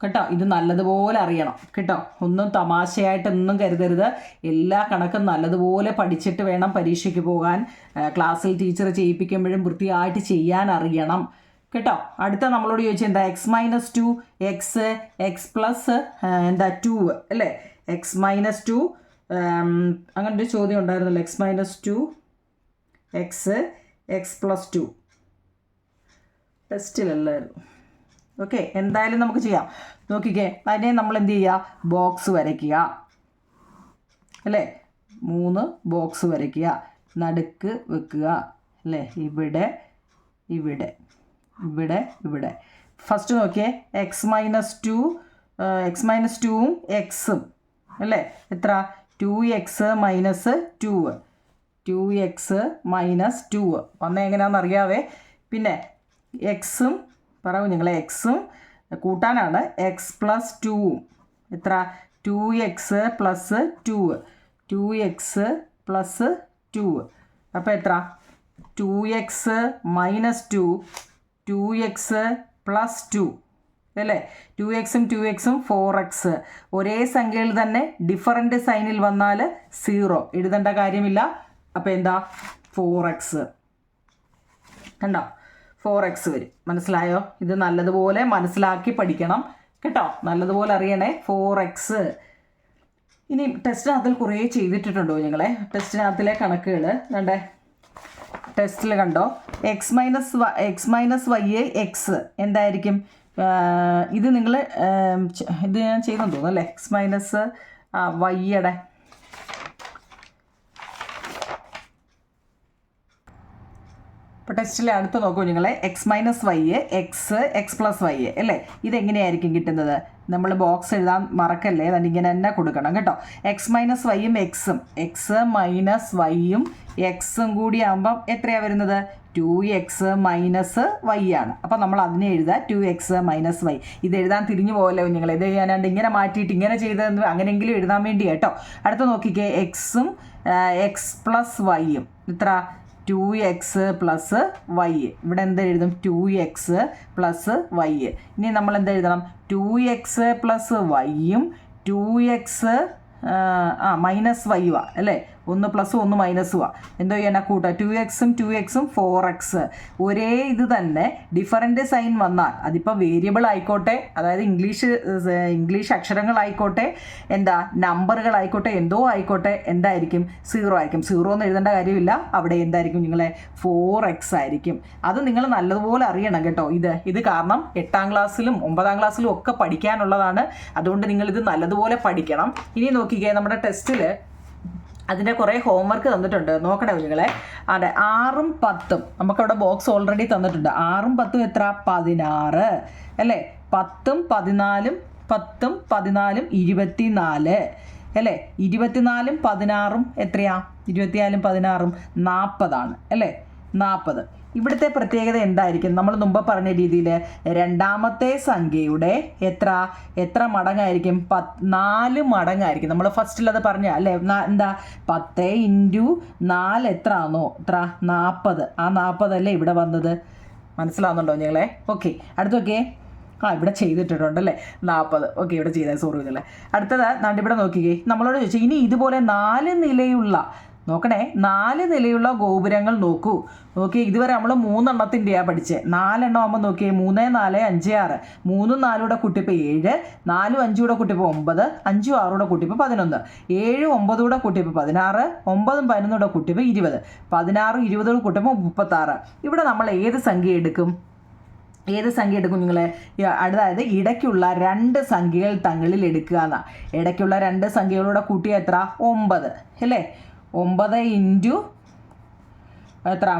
കേട്ടോ? ഇത് നല്ലതുപോലെ അറിയണം കേട്ടോ. ഒന്നും തമാശയായിട്ടൊന്നും കരുതരുത്. എല്ലാ കണക്കും നല്ലതുപോലെ പഠിച്ചിട്ട് വേണം പരീക്ഷയ്ക്ക് പോകാൻ. ക്ലാസ്സിൽ ടീച്ചർ ചെയ്യിപ്പിക്കുമ്പോഴും വൃത്തിയായിട്ട് ചെയ്യാൻ അറിയണം കേട്ടോ. അടുത്ത നമ്മളോട് ചോദിച്ചാൽ എന്താ, x-2 x+2 അല്ലേ. x-2 അങ്ങനൊരു ചോദ്യം ഉണ്ടായിരുന്നല്ലോ. x-2 x+2 ടെസ്റ്റിലല്ലായിരുന്നു. ഓക്കെ, എന്തായാലും നമുക്ക് ചെയ്യാം. നോക്കിക്കേ, അതിനെ നമ്മൾ എന്ത് ചെയ്യുക, ബോക്സ് വരയ്ക്കുക അല്ലേ. 3 ബോക്സ് വരയ്ക്കുക, നടുക്ക് വെക്കുക അല്ലേ. ഇവിടെ ഇവിടെ ഇവിടെ ഇവിടെ. ഫസ്റ്റ് നോക്കിയേ, x-2ഉം എക്സും അല്ലേ. എത്ര? 2x - 2. 2x - 2 വന്ന എങ്ങനെയാണെന്ന് അറിയാവേ. പിന്നെ എക്സും പറയൂ നിങ്ങളെ, എക്സും കൂട്ടാനാണ്. x+2 എത്ര? 2x + 2. 2x + 2 അപ്പോൾ എത്ര? 2x - 2 2x + 2 അല്ലേ? 2x 4x ഒരേ സംഖ്യയിൽ തന്നെ ഡിഫറൻറ്റ് സൈനിൽ വന്നാൽ 0 എഴുതേണ്ട കാര്യമില്ല. അപ്പോൾ എന്താ 4x കണ്ടോ? 4x വരും. മനസ്സിലായോ? ഇത് നല്ലതുപോലെ മനസ്സിലാക്കി പഠിക്കണം കേട്ടോ, നല്ലതുപോലെ അറിയണേ. 4x ഇനി ടെസ്റ്റിനകത്തിൽ കുറേ ചെയ്തിട്ടുണ്ടോ നിങ്ങളെ? ടെസ്റ്റിനകത്തിലെ കണക്കുകൾ കണ്ടേ, ടെസ്റ്റിൽ കണ്ടോ, എക്സ് മൈനസ് വൈ എക്സ് എന്തായിരിക്കും? ഇത് നിങ്ങൾ ഇത് ഞാൻ ചെയ്തെന്ന് തോന്നുന്നു അല്ലേ? എക്സ് മൈനസ് വൈയുടെ ഇപ്പോൾ ടെസ്റ്റിൽ അടുത്ത് നോക്കൂ നിങ്ങളെ. X minus Y X plus Y അല്ലേ? ഇതെങ്ങനെയായിരിക്കും കിട്ടുന്നത്? നമ്മൾ ബോക്സ് എഴുതാൻ മറക്കല്ലേ, അതുകൊണ്ട് ഇങ്ങനെ തന്നെ കൊടുക്കണം കേട്ടോ. എക്സ് മൈനസ് വൈയും എക്സ് മൈനസ് വൈയും എക്സും കൂടി ആകുമ്പം എത്രയാണ് വരുന്നത്? 2x മൈനസ് വൈ ആണ്. അപ്പം നമ്മൾ അതിനെ എഴുതുക 2x മൈനസ് വൈ. ഇത് എഴുതാൻ തിരിഞ്ഞു പോകല്ലോ നിങ്ങൾ. ഇത് ചെയ്യാനാണ്ട് ഇങ്ങനെ മാറ്റിയിട്ട് ഇങ്ങനെ ചെയ്തതെന്ന് അങ്ങനെയെങ്കിലും എഴുതാൻ വേണ്ടി കേട്ടോ. അടുത്ത് നോക്കിക്കേ, എക്സും എക്സ് പ്ലസ് വൈയും എത്ര? 2x plus Y. ഇവിടെ എന്ത് എഴുതും? 2x plus Y. ഇനി നമ്മൾ എന്ത് എഴുതണം? 2x പ്ലസ് വൈയും 2x മൈനസ് വൈവാ അല്ലേ? 1 പ്ലസ് 1 മൈനസുവാ. എന്തോ ചെയ്യാനാ കൂട്ടുക? 2x 4x ഒരേ ഇത് തന്നെ ഡിഫറൻറ്റ് സൈൻ വന്നാൽ, അതിപ്പോൾ വേരിയബിൾ ആയിക്കോട്ടെ, അതായത് ഇംഗ്ലീഷ് അക്ഷരങ്ങളായിക്കോട്ടെ, എന്താ നമ്പറുകളായിക്കോട്ടെ, എന്തോ ആയിക്കോട്ടെ, എന്തായിരിക്കും? 0 ആയിരിക്കും. 0 എന്ന് എഴുതേണ്ട കാര്യമില്ല. അവിടെ എന്തായിരിക്കും നിങ്ങളെ? 4x ആയിരിക്കും. അത് നിങ്ങൾ നല്ലതുപോലെ അറിയണം കേട്ടോ. ഇത് കാരണം 8ാം ക്ലാസ്സിലും 9ാം ക്ലാസ്സിലും ഒക്കെ പഠിക്കാനുള്ളതാണ്. അതുകൊണ്ട് നിങ്ങളിത് നല്ലതുപോലെ പഠിക്കണം. ഇനി നോക്കിക്കേ, നമ്മുടെ ടെസ്റ്റിൽ അതിൻ്റെ കുറേ ഹോംവർക്ക് തന്നിട്ടുണ്ട്, നോക്കണേ കുഞ്ഞുങ്ങളെ. അതെ, 6ഉം 10ഉം നമുക്കവിടെ ബോക്സ് ഓൾറെഡി തന്നിട്ടുണ്ട്. 6ഉം 10ഉം എത്ര? 16 അല്ലേ? 10ഉം 14ഉം 24 അല്ലേ? 24ഉം 16ഉം എത്രയാ? 24ഉം 16ഉം 40 അല്ലേ? 40. ഇവിടുത്തെ പ്രത്യേകത എന്തായിരിക്കും? നമ്മൾ മുമ്പ് പറഞ്ഞ രീതിയിൽ രണ്ടാമത്തെ സംഖ്യയുടെ എത്ര മടങ്ങായിരിക്കും? 4 മടങ്ങായിരിക്കും. നമ്മൾ ഫസ്റ്റിൽ അത് പറഞ്ഞ അല്ലേ? എന്താ 10 × 4 എത്ര ആണോ? എത്ര? 40. ആ 40 അല്ലേ ഇവിടെ വന്നത്? മനസ്സിലാവുന്നുണ്ടോ നിങ്ങളെ? ഓക്കെ, അടുത്തൊക്കെ ഇവിടെ ചെയ്തിട്ടുണ്ടല്ലേ 40. ഓക്കെ, ഇവിടെ ചെയ്താൽ സോറി ഇതല്ലേ. അടുത്തത് ഇവിടെ നോക്കിക്കേ, നമ്മളോട് ചോദിച്ചു ഇനി ഇതുപോലെ 4 നിലയുള്ള, നോക്കണേ, 4 നിലയുള്ള ഗോപുരങ്ങൾ നോക്കി. ഇതുവരെ നമ്മൾ 3 എണ്ണത്തിൻ്റെയാണ് പഠിച്ചത്. 4 എണ്ണം ആകുമ്പോൾ നോക്കിയേ, 3 4 5 6, 3 4 കൂടെ കൂട്ടിപ്പോൾ 7, 4 5 കൂടെ കൂട്ടിപ്പോൾ 9, 5 6 കൂടെ കൂട്ടിപ്പോൾ 11, 7 9 കൂടെ കൂട്ടിപ്പോൾ 16, 9 11 കൂടെ കൂട്ടിപ്പോൾ 20, 16 20 കൂടെ കൂട്ടിപ്പോൾ 36. ഇവിടെ നമ്മൾ ഏത് സംഖ്യ എടുക്കും നിങ്ങളെ? അതായത് ഇടയ്ക്കുള്ള 2 സംഖ്യകൾ തങ്ങളിൽ എടുക്കുക എന്നാണ്. ഇടയ്ക്കുള്ള 2 സംഖ്യകളൂടെ കൂട്ടിയാൽ എത്ര? 9 അല്ലേ? 9 × എത്ര?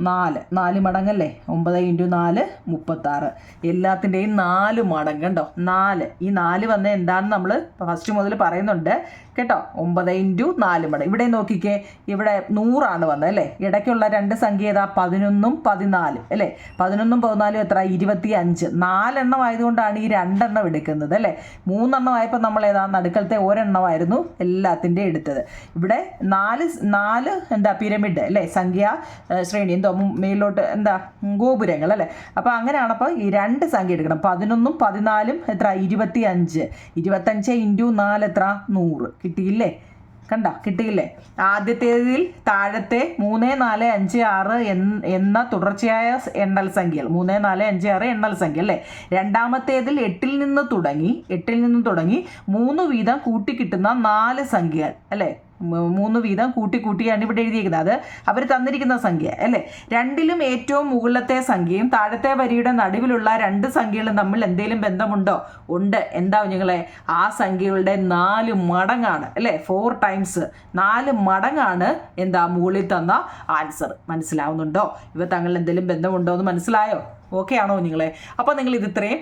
4 മടങ്ങല്ലേ? 9 × 4 36. എല്ലാത്തിൻ്റെയും 4 മടങ്ങ് കണ്ടോ? 4. ഈ 4 വന്ന എന്താണെന്ന് നമ്മൾ ഫസ്റ്റ് മുതൽ പറയുന്നുണ്ട് കേട്ടോ. 9 × 4 മടങ്ങ്. ഇവിടെ നോക്കിക്കേ, ഇവിടെ 100 വന്നത് അല്ലേ? ഇടയ്ക്കുള്ള 2 സംഖ്യ ഏതാ? 11ഉം 14 അല്ലേ? 11ഉം 14 എത്ര? 25. 4 എണ്ണം ആയതുകൊണ്ടാണ് ഈ 2 എണ്ണം എടുക്കുന്നത് അല്ലേ? 3 എണ്ണം ആയപ്പോൾ നമ്മൾ ഏതാ? നടുക്കലത്തെ ഒരെണ്ണമായിരുന്നു എല്ലാത്തിൻ്റെ എടുത്തത്. ഇവിടെ 4 എന്താ? പിരമിഡ് അല്ലേ? സംഖ്യ ശ്രേണി എന്തോ മേലോട്ട് എന്താ? ഗോപുരങ്ങൾ അല്ലേ? അപ്പോൾ അങ്ങനെയാണപ്പോൾ ഈ 2 സംഖ്യ എടുക്കണം. 11ഉം 14ഉം എത്ര? 25. 25 × 4 എത്ര? 100. കിട്ടിയില്ലേ? ആദ്യത്തേതിൽ താഴത്തെ 3 4 5 6 എന്ന തുടർച്ചയായ എണ്ണൽ സംഖ്യകൾ, 3 4 5 6 എണ്ണൽ സംഖ്യ അല്ലേ? രണ്ടാമത്തേതിൽ 8ൽ നിന്ന് തുടങ്ങി 3 വീതം കൂട്ടി കിട്ടുന്ന 4 സംഖ്യകൾ അല്ലേ? 3 വീതം കൂട്ടിയാണ് ഇവിടെ എഴുതിയിരിക്കുന്നത്. അത് അവർ തന്നിരിക്കുന്ന സംഖ്യ അല്ലേ? രണ്ടിലും ഏറ്റവും മുകളിലത്തെ സംഖ്യയും താഴത്തെ വരിയുടെ നടുവിലുള്ള 2 സംഖ്യകളും തമ്മിൽ എന്തെങ്കിലും ബന്ധമുണ്ടോ? ഉണ്ട്. എന്താ നിങ്ങളെ? ആ സംഖ്യകളുടെ 4 മടങ്ങാണ് അല്ലേ? 4 ടൈംസ് 4 മടങ്ങാണ് എന്താ? മുകളിൽ തന്ന ആൻസർ. മനസ്സിലാവുന്നുണ്ടോ? ഇവ തങ്ങളിൽ എന്തെങ്കിലും ബന്ധമുണ്ടോ എന്ന് മനസ്സിലായോ? ഓക്കെ ആണോ നിങ്ങളെ? അപ്പോൾ നിങ്ങൾ ഇത് ഇത്രയും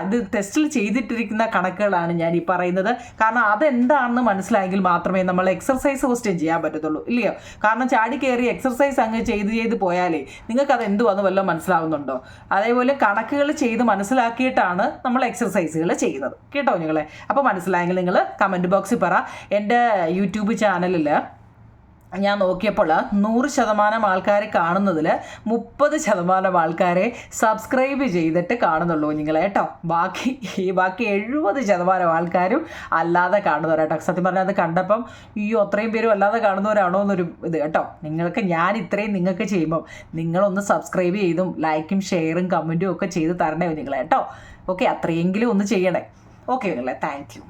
ഇത് ടെസ്റ്റിൽ ചെയ്തിട്ടിരിക്കുന്ന കണക്കുകളാണ് ഞാൻ ഈ പറയുന്നത്. കാരണം അതെന്താണെന്ന് മനസ്സിലായെങ്കിൽ മാത്രമേ നമ്മൾ എക്സർസൈസ് ക്വസ്റ്റ്യൻ ചെയ്യാൻ പറ്റത്തുള്ളൂ, ഇല്ലയോ? കാരണം ചാടി കയറി എക്സർസൈസ് അങ്ങ് ചെയ്ത് പോയാലേ നിങ്ങൾക്ക് അത് എന്തുവാന്ന് വല്ലതും മനസ്സിലാവുന്നുണ്ടോ? അതേപോലെ കണക്കുകൾ ചെയ്ത് മനസ്സിലാക്കിയിട്ടാണ് നമ്മൾ എക്സർസൈസുകൾ ചെയ്യുന്നത് കേട്ടോ നിങ്ങളെ. അപ്പോൾ മനസ്സിലായെങ്കിൽ നിങ്ങൾ കമൻറ്റ് ബോക്സിൽ പറ. എൻ്റെ യൂട്യൂബ് ചാനലിൽ ഞാൻ നോക്കിയപ്പോൾ 100% ആൾക്കാർ കാണുന്നതിൽ 30% ആൾക്കാരെ സബ്സ്ക്രൈബ് ചെയ്തിട്ട് കാണുന്നുള്ളൂ നിങ്ങളെ കേട്ടോ. ബാക്കി 70% ആൾക്കാരും അല്ലാതെ കാണുന്നവരാട്ടോ. സത്യം പറഞ്ഞാൽ അത് കണ്ടപ്പം അത്രയും പേരും അല്ലാതെ കാണുന്നവരാണോ എന്നൊരു ഇത് കേട്ടോ. ഞാൻ ഇത്രയും നിങ്ങൾക്ക് ചെയ്യുമ്പം നിങ്ങളൊന്ന് സബ്സ്ക്രൈബ് ചെയ്തും ലൈക്കും ഷെയറും കമൻറ്റും ഒക്കെ ചെയ്ത് തരണേ നിങ്ങളെ കേട്ടോ. ഓക്കെ, അത്രയെങ്കിലും ഒന്ന് ചെയ്യണേ. ഓക്കെ നിങ്ങളെ, താങ്ക് യു.